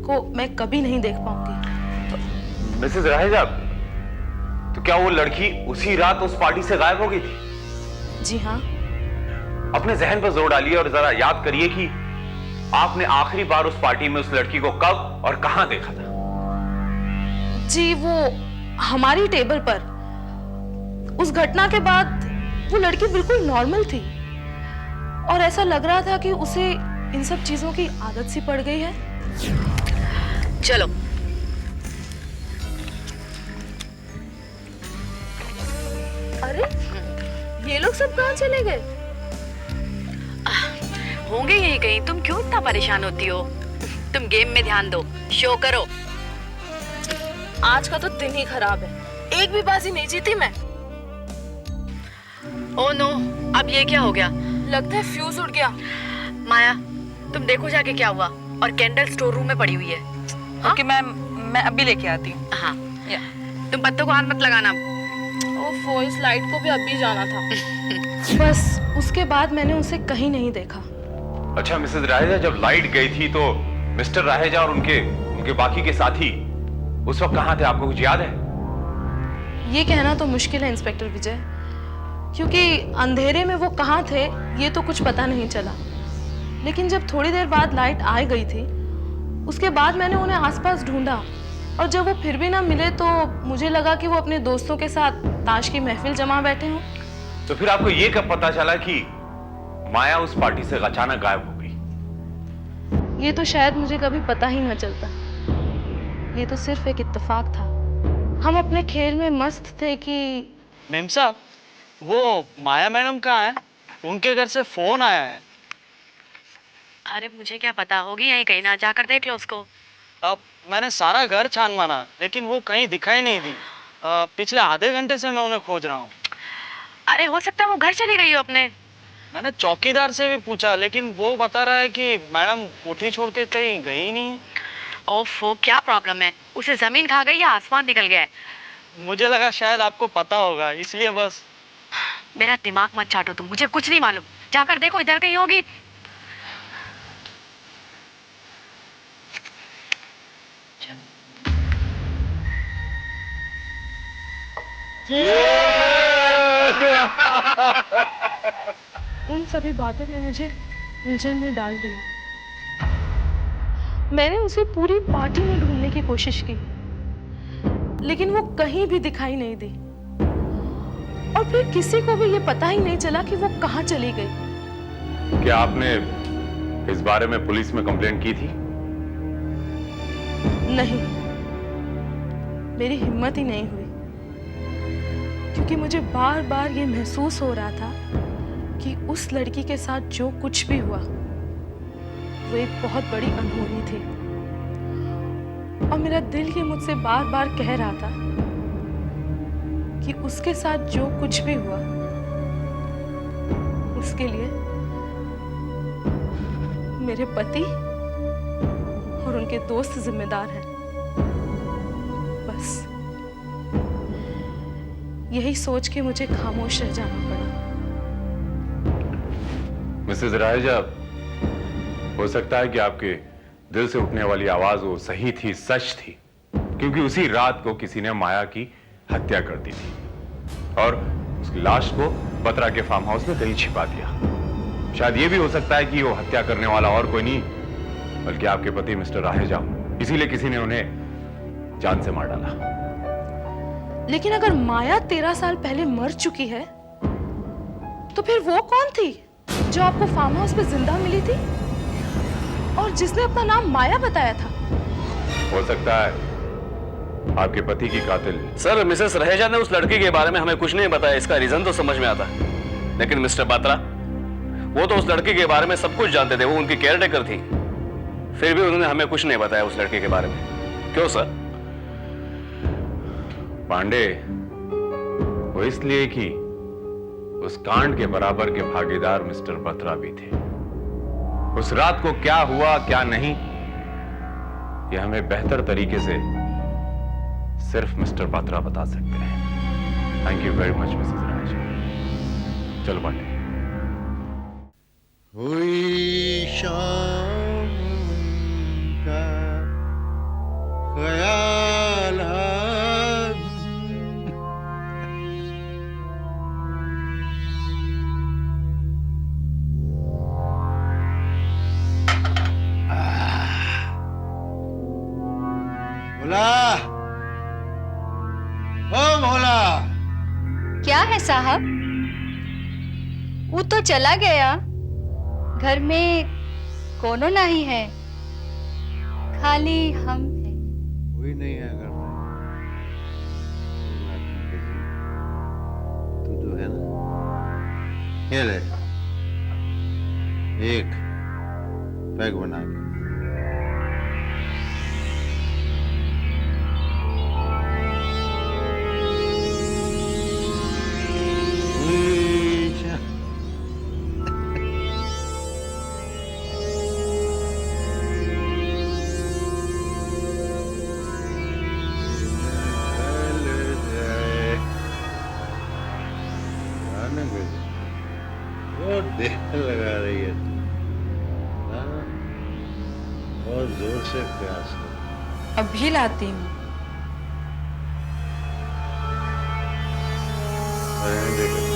को मैं कभी नहीं देख पाऊंगी। मिसेस राहेजा, तो क्या वो लड़की उसी रात उस पार्टी से गायब हो गई थी? जी हाँ। अपने जहन पर जोर डालिए और जरा याद करिए कि आपने आखिरी बार उस पार्टी में उस लड़की को कब और कहां देखा था? जी, वो हमारी टेबल पर। उस घटना के बाद वो लड़की बिल्कुल नॉर्मल थी और ऐसा लग रहा था कि उसे इन सब चीजों की आदत सी पड़ गई है। चलो। अरे, ये लोग सब कहाँ चले गए? होंगे यही कहीं। तुम क्यों इतना परेशान होती हो? तुम गेम में ध्यान दो, शो करो। आज का तो दिन ही खराब है, एक भी बाजी नहीं जीती मैं। ओह नो, अब ये क्या हो गया? लगता है फ्यूज उड़ गया। माया, तुम देखो जाके क्या हुआ। और कैंडल स्टोर रूम में पड़ी हुई है। ओके मैम, मैं अभी लेके आती हूँ। हाँ, तुम पत्तों को हाथ मत लगाना। ओफो, इस लाइट को भी अभी जाना था। बस उसके बाद मैंने उसे कहीं नहीं देखा। अच्छा मिसेस राहेजा, जब लाइट गई थी तो मिस्टर राहेजा और उनके बाकी के साथी उस वक्त कहां थे? आपको कुछ याद है? ये कहना तो मुश्किल है इंस्पेक्टर विजय, क्योंकि अंधेरे में वो कहाँ थे ये तो कुछ पता नहीं चला। लेकिन जब थोड़ी देर बाद लाइट आ गई थी, उसके बाद मैंने उन्हें आसपास ढूंढा और जब वो फिर भी ना मिले तो मुझे लगा कि वो अपने दोस्तों के साथ ताश की महफिल जमा बैठे हों। तो फिर आपको ये कब पता चला कि माया उस पार्टी से अचानक गायब हो गई? ये तो शायद मुझे कभी पता ही न चलता। ये तो सिर्फ एक इत्तेफाक था। हम अपने खेल में मस्त थे कि मैम साहब, वो माया मैडम कहाँ है? उनके घर से फोन आया है। अरे मुझे क्या पता, होगी यहीं कहीं ना, जाकर देख लो उसको। अब मैंने सारा घर छान मारा, लेकिन वो कहीं दिखाई नहीं दी। पिछले आधे घंटे से मैं उन्हें खोज रहा हूँ। अरे हो सकता है वो घर चली गई हो अपने। मैंने चौकीदार से भी पूछा, लेकिन वो बता रहा है कि मैडम कोठी छोड़ के कहीं गई ही नहीं है। ओफो, क्या प्रॉब्लम है? उसे जमीन खा गई या आसमान निकल गया है? मुझे लगा शायद आपको पता होगा, इसलिए बस। मेरा दिमाग मत चाटो तुम, मुझे कुछ नहीं मालूम। जाकर देखो, इधर कहीं होगी। उन सभी बातों ने मुझे उलझन में डाल दिया। मैंने उसे पूरी पार्टी में ढूंढने की कोशिश की, लेकिन वो कहीं भी दिखाई नहीं दी। और फिर किसी को भी ये पता ही नहीं चला कि वो कहाँ चली गई। क्या आपने इस बारे में पुलिस में कंप्लेंट की थी? नहीं, मेरी हिम्मत ही नहीं हुई, क्योंकि मुझे बार बार ये महसूस हो रहा था कि उस लड़की के साथ जो कुछ भी हुआ वो एक बहुत बड़ी अनहोनी थी। और मेरा दिल ये मुझसे बार बार कह रहा था कि उसके साथ जो कुछ भी हुआ उसके लिए मेरे पति और उनके दोस्त जिम्मेदार हैं। बस यही सोच के मुझे खामोश रह जाना पड़ा। मिसेस राहेजा, हो सकता है कि आपके दिल से उठने वाली आवाज वो सही थी, सच थी, क्योंकि उसी रात को किसी ने माया की हत्या कर दी थी और उसकी लाश को बत्रा के फार्म हाउस में कहीं छिपा दिया। शायद ये भी हो सकता है कि वो हत्या करने वाला और कोई नहीं बल्कि आपके पति मिस्टर राहेजा, इसीलिए किसी ने उन्हें जान से मार डाला। लेकिन अगर माया 13 साल पहले मर चुकी है, तो फिर वो कौन थी जो आपको फार्म हाउस पे जिंदा मिली थी और जिसने अपना नाम माया बताया था? हो सकता है आपके पति की कातिल। सर, मिसेस रहेजा ने उस लड़की के बारे में हमें कुछ नहीं बताया। इसका रीजन तो समझ में आता है, लेकिन मिस्टर बात्रा, वो तो उस लड़की के बारे में सब कुछ जानते थे। वो उनकी केयरटेकर थी, फिर भी उन्होंने हमें कुछ नहीं बताया उस लड़के के बारे में। क्यों सर? पांडे, वो इसलिए कि उस कांड के बराबर के भागीदार मिस्टर बत्रा भी थे। उस रात को क्या हुआ क्या नहीं, यह हमें बेहतर तरीके से सिर्फ मिस्टर बत्रा बता सकते हैं। Thank you very much Mrs Raj. चलो पांडे। हुई शाम का ख्याल भोला, ओ भोला। क्या है साहब? वो तो चला गया। घर में कोनो नहीं है, खाली हम हैं। कोई नहीं है घर में। तू जो है ना, ये ले एक पैक बना के। देर लगा रही है तू, हाँ? बहुत जोर से प्यास है। अभी लाती हूँ। रहने दे बेटा।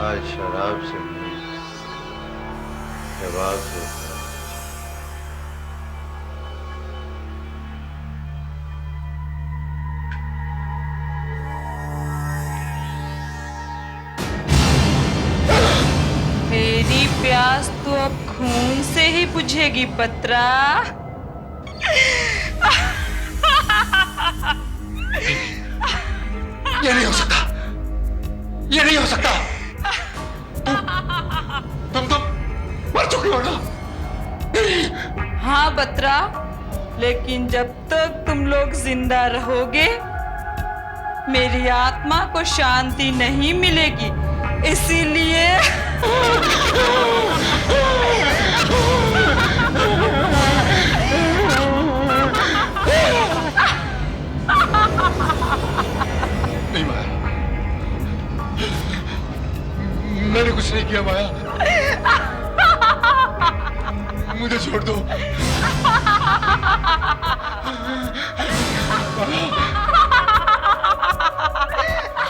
आज शराब से नहीं, कबाब से खाया। मेरी प्यास तो अब खून से ही बुझेगी बत्रा। ये नहीं हो सकता, ये नहीं हो सकता। तुम मर चुकी हो ना? हाँ बत्रा, लेकिन जब तक तुम लोग जिंदा रहोगे मेरी आत्मा को शांति नहीं मिलेगी, इसीलिए नहीं माया, मैंने कुछ नहीं किया माया, मुझे छोड़ दो।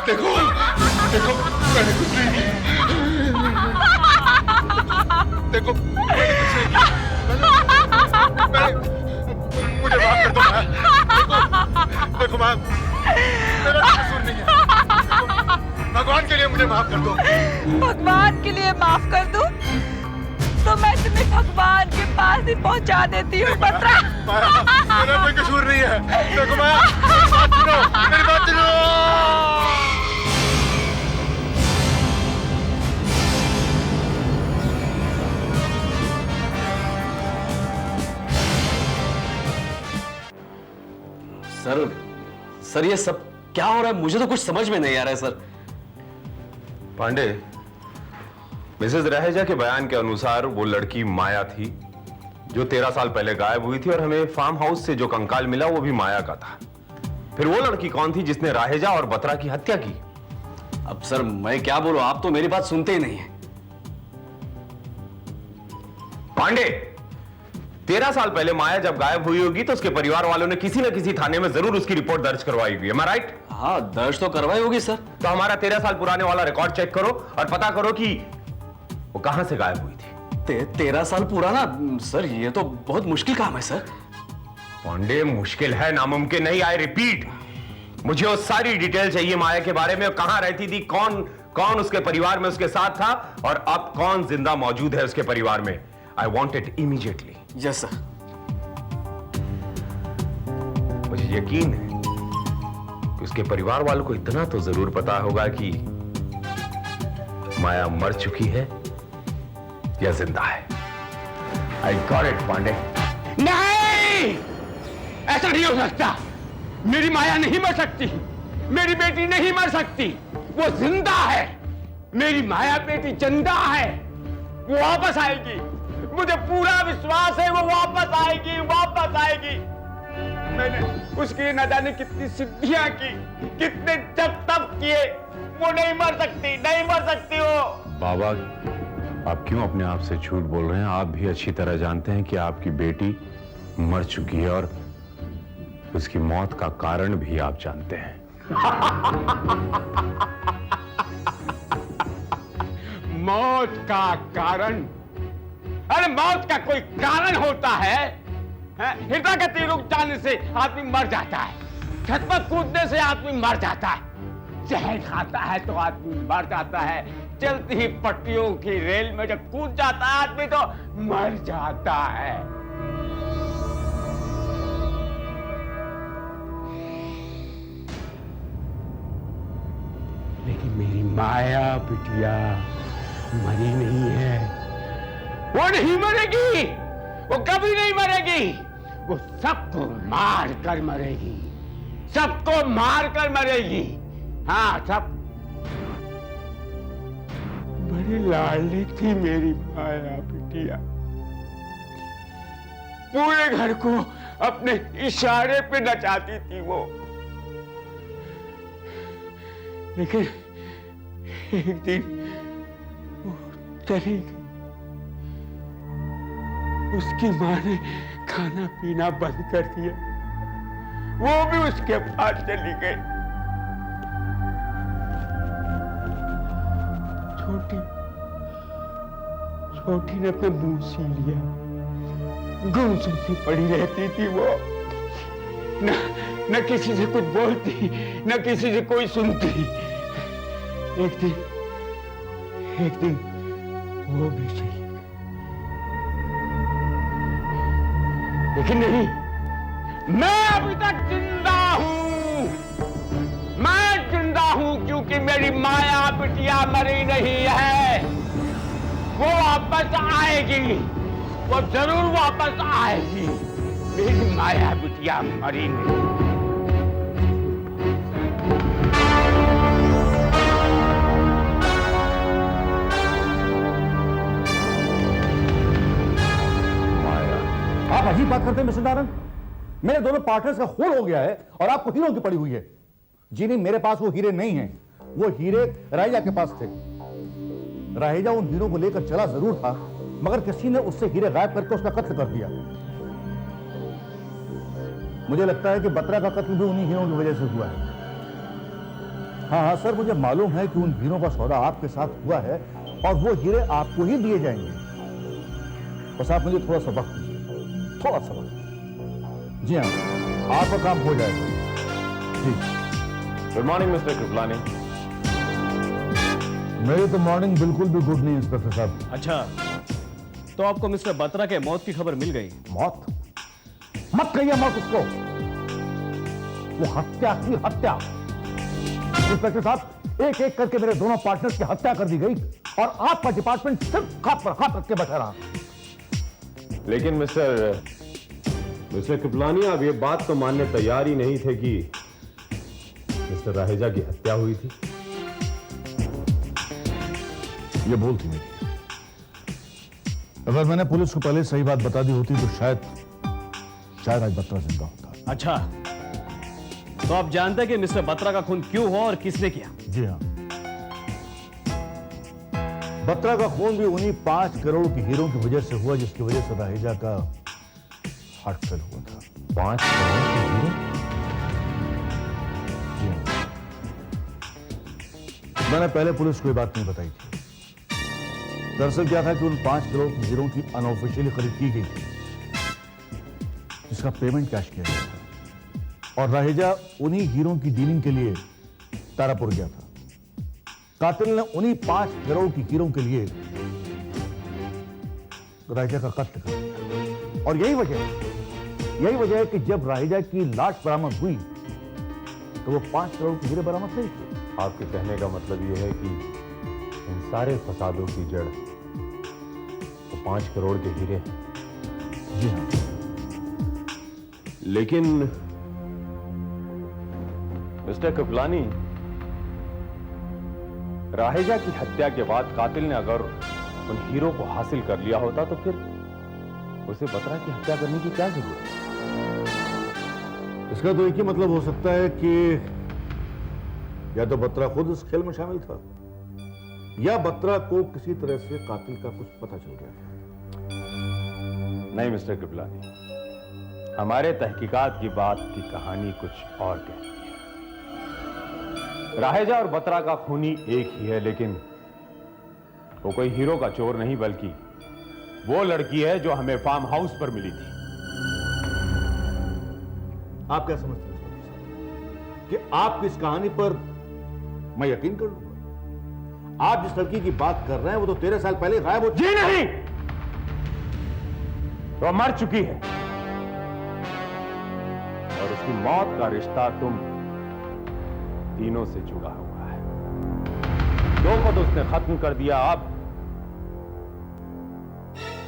देखो देखो, मैंने कुछ नहीं किया। देखो मैंने कुछ नहीं किया। मुझे माफ कर दो माया। देखो माया, मेरा कोई कसूर नहीं है। भगवान के लिए मुझे माफ कर दो। भगवान के लिए माफ कर दूं? तो मैं तुम्हें भगवान के पास ही पहुंचा देती हूँ बत्रा। माया, मेरा कोई कसूर नहीं है। देखो माया, मेरी बात सुनो, मेरी बात सुनो। सर ये सब क्या हो रहा है? मुझे तो कुछ समझ में नहीं आ रहा है सर। पांडे, मिसेस रहेजा के बयान के अनुसार वो लड़की माया थी जो 13 साल पहले गायब हुई थी, और हमें फार्म हाउस से जो कंकाल मिला वो भी माया का था। फिर वो लड़की कौन थी जिसने राहेजा और बत्रा की हत्या की? अब सर मैं क्या बोलूं, आप तो मेरी बात सुनते ही नहीं है। पांडे, 13 साल पहले माया जब गायब हुई होगी तो उसके परिवार वालों ने किसी न किसी थाने में जरूर उसकी रिपोर्ट दर्ज करवाई होगी। Am I right? हाँ, दर्ज तो करवाई होगी सर। तो हमारा 13 साल पुराने वाला रिकॉर्ड चेक करो और पता करो कि वो कहां से गायब हुई थी। 13 साल पुराना? सर ये तो बहुत मुश्किल काम है सर। पांडे, मुश्किल है, नामुमकिन नहीं। आई रिपीट, मुझे वो सारी डिटेल चाहिए माया के बारे में। कहां रहती थी, कौन कौन उसके परिवार में उसके साथ था, और अब कौन जिंदा मौजूद है उसके परिवार में। I want it immediately. Yes sir. मुझे यकीन है कि उसके परिवार वालों को इतना तो जरूर पता होगा कि माया मर चुकी है या जिंदा है। I got it Pandey. नहीं, ऐसा नहीं हो सकता। मेरी माया नहीं मर सकती, मेरी बेटी नहीं मर सकती, वो जिंदा है। मेरी माया बेटी जिंदा है, वो वापस आएगी। मुझे पूरा विश्वास है वो वापस आएगी, वापस आएगी। मैंने उसकी न जाने कितनी सिद्धियां की, कितने जप तप किए, वो नहीं मर सकती, नहीं मर सकती वो। बाबा, आप क्यों अपने आप से झूठ बोल रहे हैं? आप भी अच्छी तरह जानते हैं कि आपकी बेटी मर चुकी है, और उसकी मौत का कारण भी आप जानते हैं। मौत का कारण? अरे मौत का कोई कारण होता है? हृदय गति रुक जाने से आदमी मर जाता है, छत पर कूदने से आदमी मर जाता है, जहर खाता है तो आदमी मर जाता है, चलती ही पट्टियों की रेल में जब कूद जाता है आदमी तो मर जाता है। लेकिन मेरी माया बिटिया मरी नहीं है, वो नहीं मरेगी, वो कभी नहीं मरेगी। वो सबको मार कर मरेगी, सबको मार कर मरेगी। हाँ, सब। बड़ी लाडली थी मेरी माया बिटिया, पूरे घर को अपने इशारे पे नचाती थी वो। लेकिन एक दिन वो चली गई, उसकी माँ ने खाना पीना बंद कर दिया, वो भी उसके पास चली गई। छोटी ने अपना मुंह सी लिया, गुमसुम सी पड़ी रहती थी वो, न किसी से कुछ बोलती, न किसी से कोई सुनती। एक दिन वो भी चली गई। लेकिन नहीं, मैं अभी तक जिंदा हूं। मैं जिंदा हूं क्योंकि मेरी माया बिटिया मरी नहीं है। वो वापस आएगी, वो जरूर वापस आएगी। मेरी माया बिटिया मरी नहीं। आप अजीब बात करते हैं मिस्टर नारायण। मेरे दोनों पार्टनर्स का खून हो गया है और आपको हीरों की पड़ी हुई है। जी नहीं, मेरे पास वो हीरे नहीं हैं। वो हीरे राहेजा के पास थे। राहेजा उन हीरों को लेकर चला जरूर था, मगर किसी ने उससे हीरे गायब करके उसका कत्ल कर दिया। मुझे लगता है कि बत्रा का कत्ल भी उन्हीं हीरों की वजह से हुआ है। हाँ सर, मुझे मालूम है कि उन हीरों का सौदा आपके साथ हुआ है और वो हीरे आपको ही दिए जाएंगे। बस आप मुझे थोड़ा सा वक्त दीजिए, थोड़ा सा वक्त। जी हाँ, आपका काम हो जाएगा। जी। Good morning Mr Kriplani. मेरी तो मॉर्निंग बिल्कुल भी गुड नहीं इंस्पेक्टर साहब। अच्छा, तो आपको मिस्टर बत्रा के मौत की खबर मिल गई? मौत? मत कहिए मौत उसको, वो हत्या की हत्या। इंस्पेक्टर साहब, एक एक करके मेरे दोनों पार्टनर्स की हत्या कर दी गई और आपका डिपार्टमेंट सिर्फ हाथ पर हाथ रख के बैठा रहा। लेकिन मिस्टर कृपलानी, आप ये बात तो मानने तैयार ही नहीं थे कि मिस्टर राहेजा की हत्या हुई थी। ये भूल थी मेरी। अगर मैंने पुलिस को पहले सही बात बता दी होती तो शायद आज बत्रा जिंदा होता। अच्छा, तो आप जानते हैं कि मिस्टर बत्रा का खून क्यों हुआ और किसने किया? जी हाँ, बत्रा का खून भी उन्हीं 5 करोड़ की हीरों की वजह से हुआ जिसकी वजह से राहेजा का हार्ट फेल हुआ था। 5 करोड़ की हीरो? जी हाँ, मैंने पहले पुलिस को ये बात नहीं बताई थी। दरअसल क्या था कि उन 5 करोड़ की हीरों की अनऑफिशियली खरीद की गई थी, जिसका पेमेंट कैश किया गया था और राहेजा उन्हीं हीरों की डीलिंग के लिए तारापुर गया था। कातिल ने उन्हीं 5 करोड़ की हीरों के लिए राहेजा का कत्ल कर दिया। और यही वजह है कि जब राहेजा की लाश बरामद हुई तो वो 5 करोड़ की हीरे बरामद नहीं थी। आपके कहने का मतलब यह है कि इन सारे फसादों की जड़ तो 5 करोड़ के हीरे हैं। जी हाँ, लेकिन मिस्टर कृपलानी, राहेजा की हत्या के बाद कातिल ने अगर उन हीरो को हासिल कर लिया होता तो फिर उसे बत्रा की हत्या करने की क्या जरूरत है? इसका तो एक ही मतलब हो सकता है कि या तो बत्रा खुद इस खेल में शामिल था या बत्रा को किसी तरह से कातिल का कुछ पता चल गया था। नहीं मिस्टर कृपलानी, हमारे तहकीकात की बात की कहानी कुछ और कहती है। राहेजा और बत्रा का खूनी एक ही है, लेकिन वो कोई हीरो का चोर नहीं बल्कि वो लड़की है जो हमें फार्म हाउस पर मिली थी। आप क्या समझते हैं कि आपकी इस कहानी पर मैं यकीन कर लूंगा? आप जिस लड़की की बात कर रहे हैं वो तो 13 साल पहले गायब हो। जी नहीं, वो मर चुकी है और उसकी मौत का रिश्ता तुम तीनों से जुड़ा हुआ है। 2 को तो उसने खत्म कर दिया,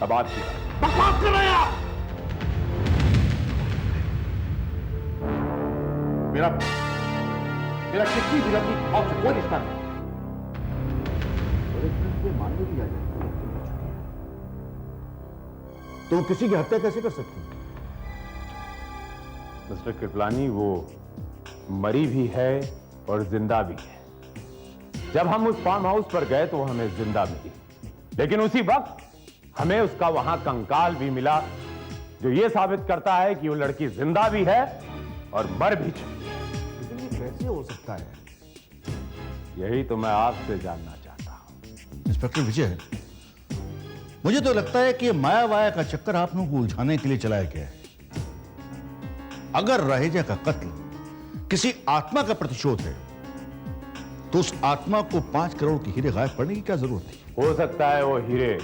अब आपकी बकवास कर रहे हैं आप। मेरा किसी भी लड़की और कोई रिश्ता नहीं। मानने की तो किसी की हत्या कैसे कर सकती है? मिस्टर कृपलानी, वो मरी भी है और जिंदा भी है। जब हम उस फार्म हाउस पर गए तो वो हमें जिंदा मिली, लेकिन उसी वक्त हमें उसका वहां कंकाल भी मिला, जो ये साबित करता है कि वो लड़की जिंदा भी है और मर भी चुकी है। लेकिन ये कैसे हो सकता है? यही तो मैं आपसे जानना चाहता हूं। इंस्पेक्टर विजय, मुझे तो लगता है कि ये माया वाया का चक्कर आप लोगों को उलझाने के लिए चलाया गया है। अगर राहेजा का कत्ल किसी आत्मा का प्रतिशोध है तो उस आत्मा को 5 करोड़ की हीरे गायब करने की क्या जरूरत थी? हो सकता है वो हीरे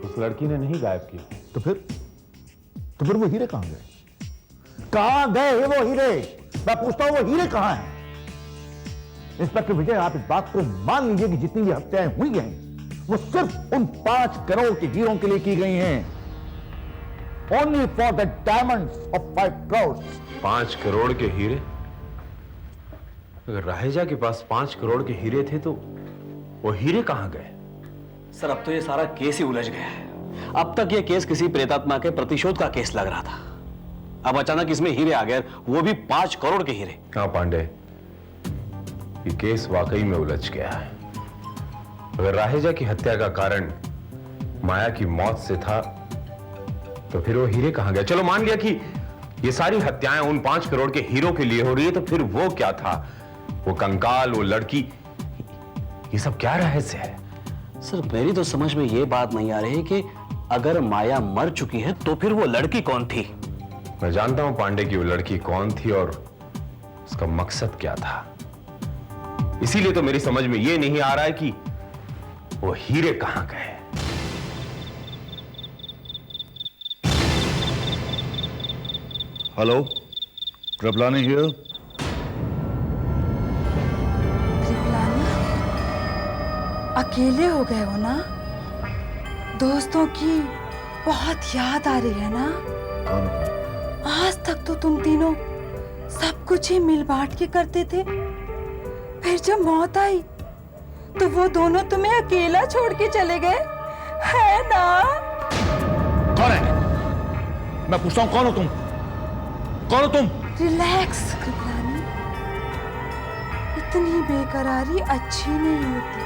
उस लड़की ने नहीं गायब किए। तो फिर तो फिर वो हीरे कहां गए? कहां गए वो हीरे? मैं पूछता हूं वो हीरे कहां हैं? इंस्पेक्टर विजय, आप इस बात को मान लीजिए कि जितनी भी हत्याएं हुई हैं वो सिर्फ उन 5 करोड़ के हीरों के लिए की गई हैं। Only for the diamonds of 5 crores. 5 crore के हीरे? अगर राहेजा के पास 5 करोड़ के हीरे थे तो वो हीरे कहां गए? सर अब तो ये सारा केस ही उलझ गया है। अब तक ये केस किसी प्रेतात्मा के प्रतिशोध का केस लग रहा था, अब अचानक इसमें हीरे आ गए, वो भी 5 करोड़ के हीरे। हाँ पांडे, ये केस वाकई में उलझ गया है। अगर राहेजा की हत्या का कारण माया की मौत से था तो फिर वो हीरे कहां गए? चलो मान लिया कि ये सारी हत्याएं उन 5 करोड़ के हीरो के लिए हो रही है, तो फिर वो क्या था? वो कंकाल, वो लड़की, ये सब क्या रहस्य है? सर मेरी तो समझ में ये बात नहीं आ रही कि अगर माया मर चुकी है तो फिर वो लड़की कौन थी? मैं जानता हूं पांडे की वो लड़की कौन थी और उसका मकसद क्या था। इसीलिए तो मेरी समझ में ये नहीं आ रहा है कि वो हीरे कहां गए। Hello, Kripalani here. कृपलानी, अकेले हो गए हो ना? दोस्तों की बहुत याद आ रही है ना? आज तक तो तुम तीनों सब कुछ ही मिल बांट के करते थे, फिर जब मौत आई तो वो दोनों तुम्हें अकेला छोड़ के चले गए, है ना? कौन है? मैं पूछता हूं कौन हो तुम? कौन हो तुम? रिलैक्स कृपलानी, इतनी बेकरारी अच्छी नहीं होती।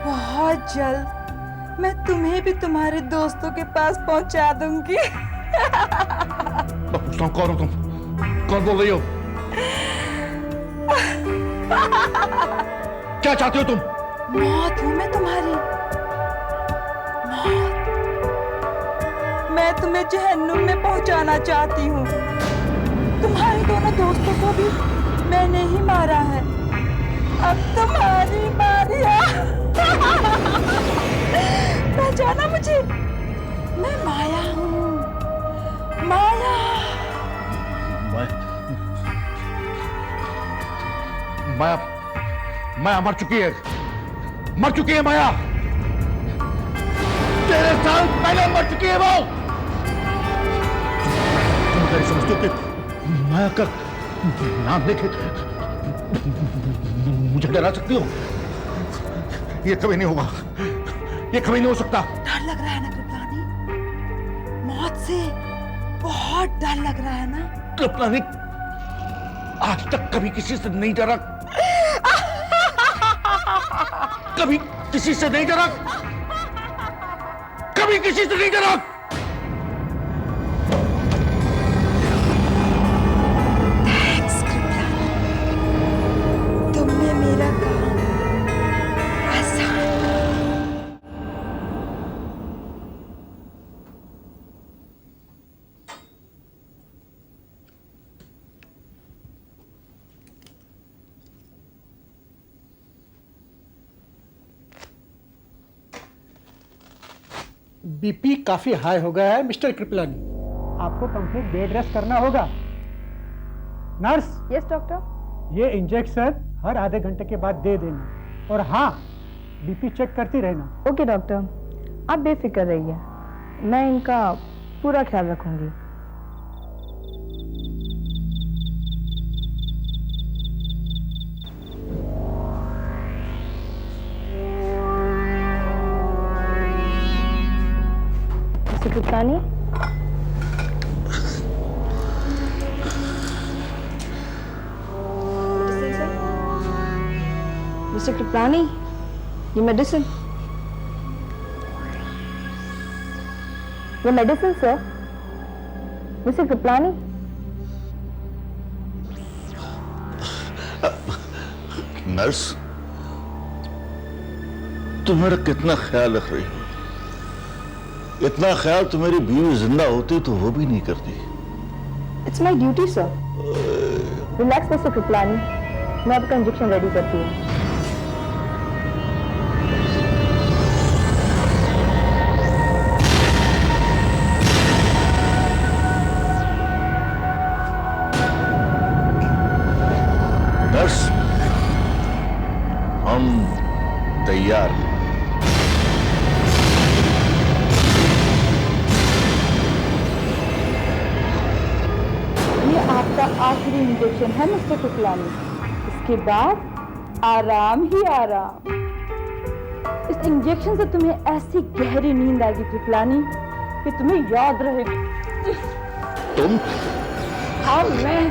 बहुत जल्द मैं तुम्हें भी तुम्हारे दोस्तों के पास पहुंचा दूंगी। मैं पूछता हूं कौन हो तुम? कौन बोल रही हो? क्या चाहती हो तुम? मौत हूं मैं तुम्हारी, मौत। मैं तुम्हें जहन्नुम में पहुंचाना चाहती हूँ। तुम्हारे दोनों दोस्तों को भी मैंने ही मारा है, अब तुम्हारी बारी है। पहचाना मुझे? मैं माया हूँ, माया। माया मर चुकी है, मर चुकी है माया। 13 साल पहले मर चुकी है वो। तुम समझते हो कि माया का नाम लेके मुझे डरा सकती हो? ये कभी नहीं होगा, ये कभी नहीं हो सकता। डर लग रहा है ना कृपलानी? मौत से बहुत डर लग रहा है ना? कृपलानी, आज तक कभी किसी से नहीं डरा, कभी किसी से नहीं डरा, कभी किसी से नहीं डरा। थैंक्स कृपलानी, तुमने मेरा काम आसान। बीपी काफी हाई हो गया है मिस्टर कृपलानी, आपको कंप्लीट बेड रेस्ट करना होगा। नर्स। Yes doctor. ये इंजेक्शन हर आधे घंटे के बाद दे देना, और हाँ, बीपी चेक करती रहना। ओके डॉक्टर, आप बेफिक्र रहिए, मैं इनका पूरा ख्याल रखूंगी। मिस्टर कृपलानी, मिस्टर कृपलानी, ये मेडिसिन, ये medicine sir. Mister Kripalani, nurse, तुम मेरा कितना ख्याल रख रही हो? इतना ख्याल तो मेरी बीवी जिंदा होती तो वो भी नहीं करती। It's my duty sir. Relax mister Kripalani, मैं आपका इंजेक्शन रेडी करती हूँ। का आखिरी इंजेक्शन है मिस्टर कृपलानी। इसके बाद आराम ही आराम। इस इंजेक्शन से तुम्हें ऐसी गहरी नींद आएगी कृपलानी कि तुम्हें याद रहेगी। तुम? हाँ मैं।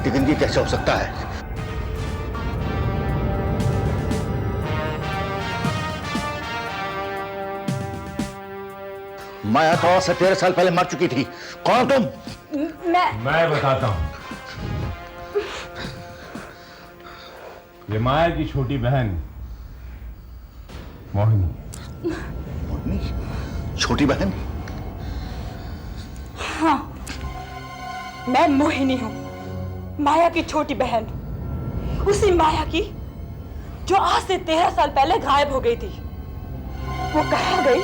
लेकिन ये कैसे हो सकता है? माया तो से 13 साल पहले मर चुकी थी। कौन तुम? मैं बताता हूं। ये माया की छोटी बहन मोहिनी। मोहिनी? छोटी बहन? हाँ, मैं मोहिनी हूँ, माया की छोटी बहन। उसी माया की जो आज से 13 साल पहले गायब हो गई थी। वो कहाँ गई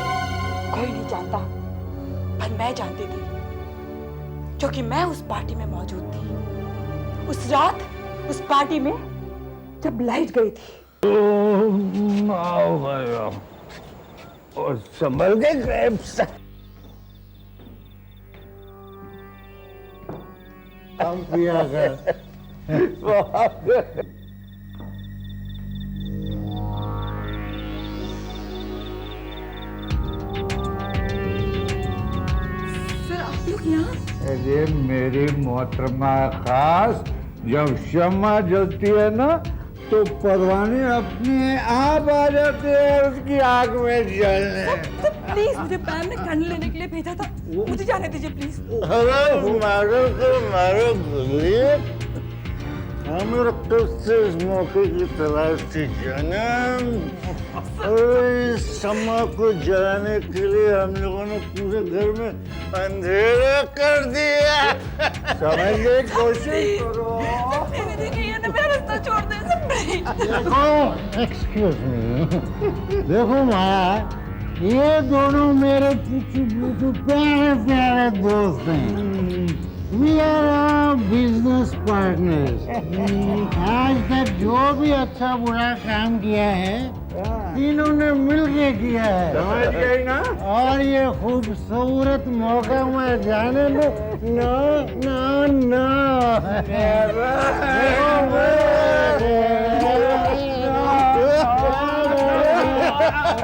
कोई नहीं जानता, पर मैं जानती थी, क्योंकि मैं उस पार्टी में मौजूद थी। उस रात उस पार्टी में जब लाइट गई थी। और संभल गए ग्रेप्स। हम पिया कर। सर आप लोग यहाँ? अरे मेरी मोहतरमा खास, जब शम्मा जलती है ना तो परवाने अपने आप आ जाते हैं उसकी आग में जलने। प्लीज, मुझे पैर में खंड लेने के लिए भेजा था, मुझे जाने दीजिए प्लीज। अरे मारो गुली, हमें तुझसे इस मौके की तलाश थी जन्म। इस शम्मा को जलाने के लिए हम लोगों ने पूरे घर में अंधेरा कर दिया। समझने की कोशिश करो। मेरा रास्ता छोड़ दे। देखो, एक्सक्यूज मी, देखो माया, ये दोनों मेरे प्यारे प्यारे दोस्त हैं। We are business partners. आज तक जो भी अच्छा बुरा काम किया है, तीनों ने मिलके किया है। समझ गई ना? और ये खूबसूरत मौका में जाने दो। नो।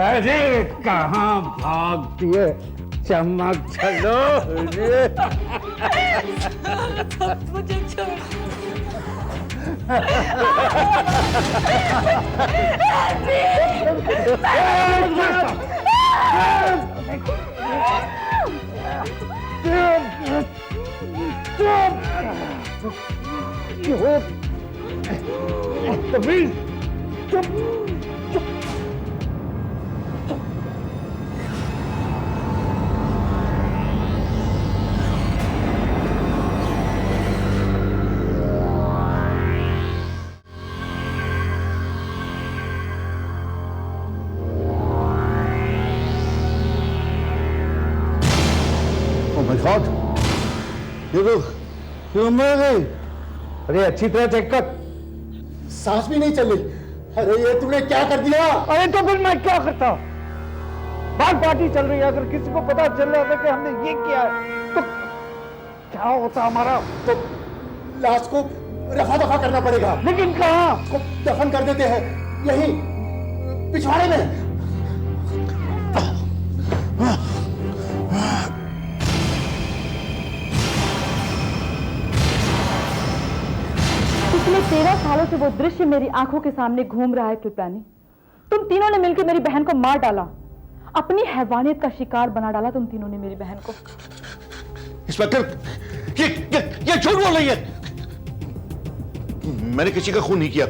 अरे कहाँ भागती है? चमक चलो। मुझे ये मर गई। अरे अच्छी तरह चेक कर। सांस भी नहीं चल रही। अरे ये तुमने क्या कर दिया? अरे तो फिर मैं क्या करता? बाहर पार्टी चल रही है, अगर किसी को पता चल रहा था कि हमने ये किया है तो क्या होता हमारा? तो लाश को रफा दफा करना पड़ेगा। लेकिन कहाँ? को दफन कर देते हैं यही पिछवाड़े में। पिछले 13 सालों से वो दृश्य मेरी आंखों के सामने घूम रहा है कृपलानी। तुम तीनों ने मिलकर मेरी बहन को मार डाला, अपनी हैवानियत का शिकार बना डाला तुम तीनों ने मेरी बहन को। इंस्पेक्टर, ये झूठ बोल रही है। मैंने किसी का खून नहीं किया।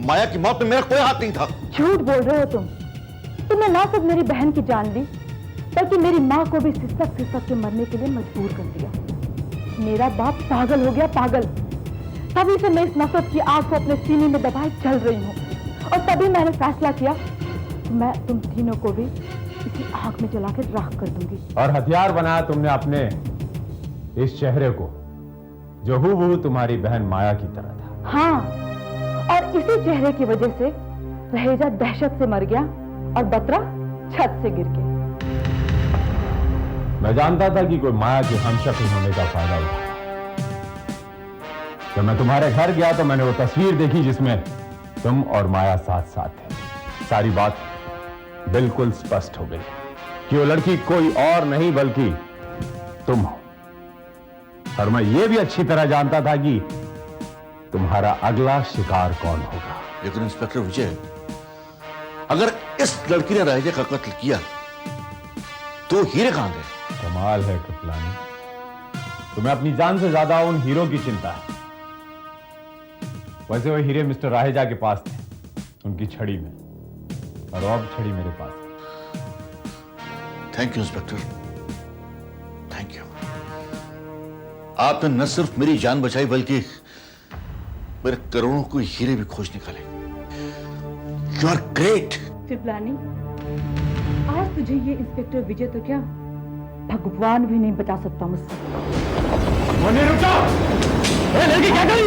माया की मौत में मेरा कोई हाथ नहीं था। झूठ बोल रहे हो तुमने ना सिर्फ मेरी बहन की जान ली, बल्कि मेरी माँ को भी सिसक के मरने के लिए मजबूर कर दिया। मेरा बाप पागल हो गया, पागल। तभी से मैं इस नफरत की आग को अपने सीने में दबाए चल रही हूँ, और तभी मैंने फैसला किया मैं तुम तीनों को भी इसी आग में जला के राख कर दूंगी। और हथियार बनाया तुमने अपने इस चेहरे को, जो हूबहू तुम्हारी बहन माया की तरह था। हाँ, और इसी चेहरे की वजह से रहेजा दहशत से मर गया और बत्रा छत से गिर गया। मैं जानता था कि कोई माया के हमशक्ल होने का फायदा उठा, जब मैं तुम्हारे घर गया तो मैंने वो तस्वीर देखी जिसमें तुम और माया साथ साथ थे। सारी बात बिल्कुल स्पष्ट हो गई कि वो लड़की कोई और नहीं बल्कि तुम हो। और मैं ये भी अच्छी तरह जानता था कि तुम्हारा अगला शिकार कौन होगा। लेकिन इंस्पेक्टर विजय, अगर इस लड़की ने राजा का कत्ल किया तो हीरे कहां गए? कमाल है कृपलानी, तुम्हें अपनी जान से ज्यादा उन हीरो की चिंता है। वैसे वो हीरे मिस्टर राहेजा के पास थे, उनकी छड़ी में, और अब छड़ी मेरे पास है। Thank you inspector, thank you. आपने न सिर्फ मेरी जान बचाई बल्कि मेरे करोड़ों को हीरे भी खोज निकाले। You are great. कृपलानी, आज तुझे ये इंस्पेक्टर विजय तो क्या भगवान भी नहीं बचा सकता मुझसे। रुको! ए, लड़की क्या करी?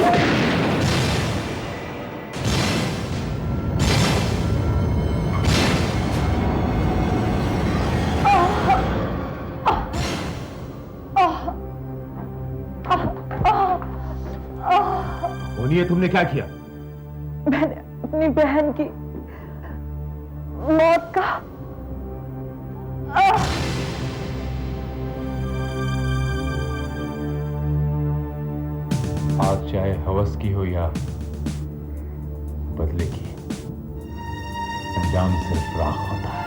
बोलिए, तुमने क्या किया? मैंने अपनी बहन की मौत का आग चाहे हवस की हो या बदले की, अंजाम सिर्फ राख होता है।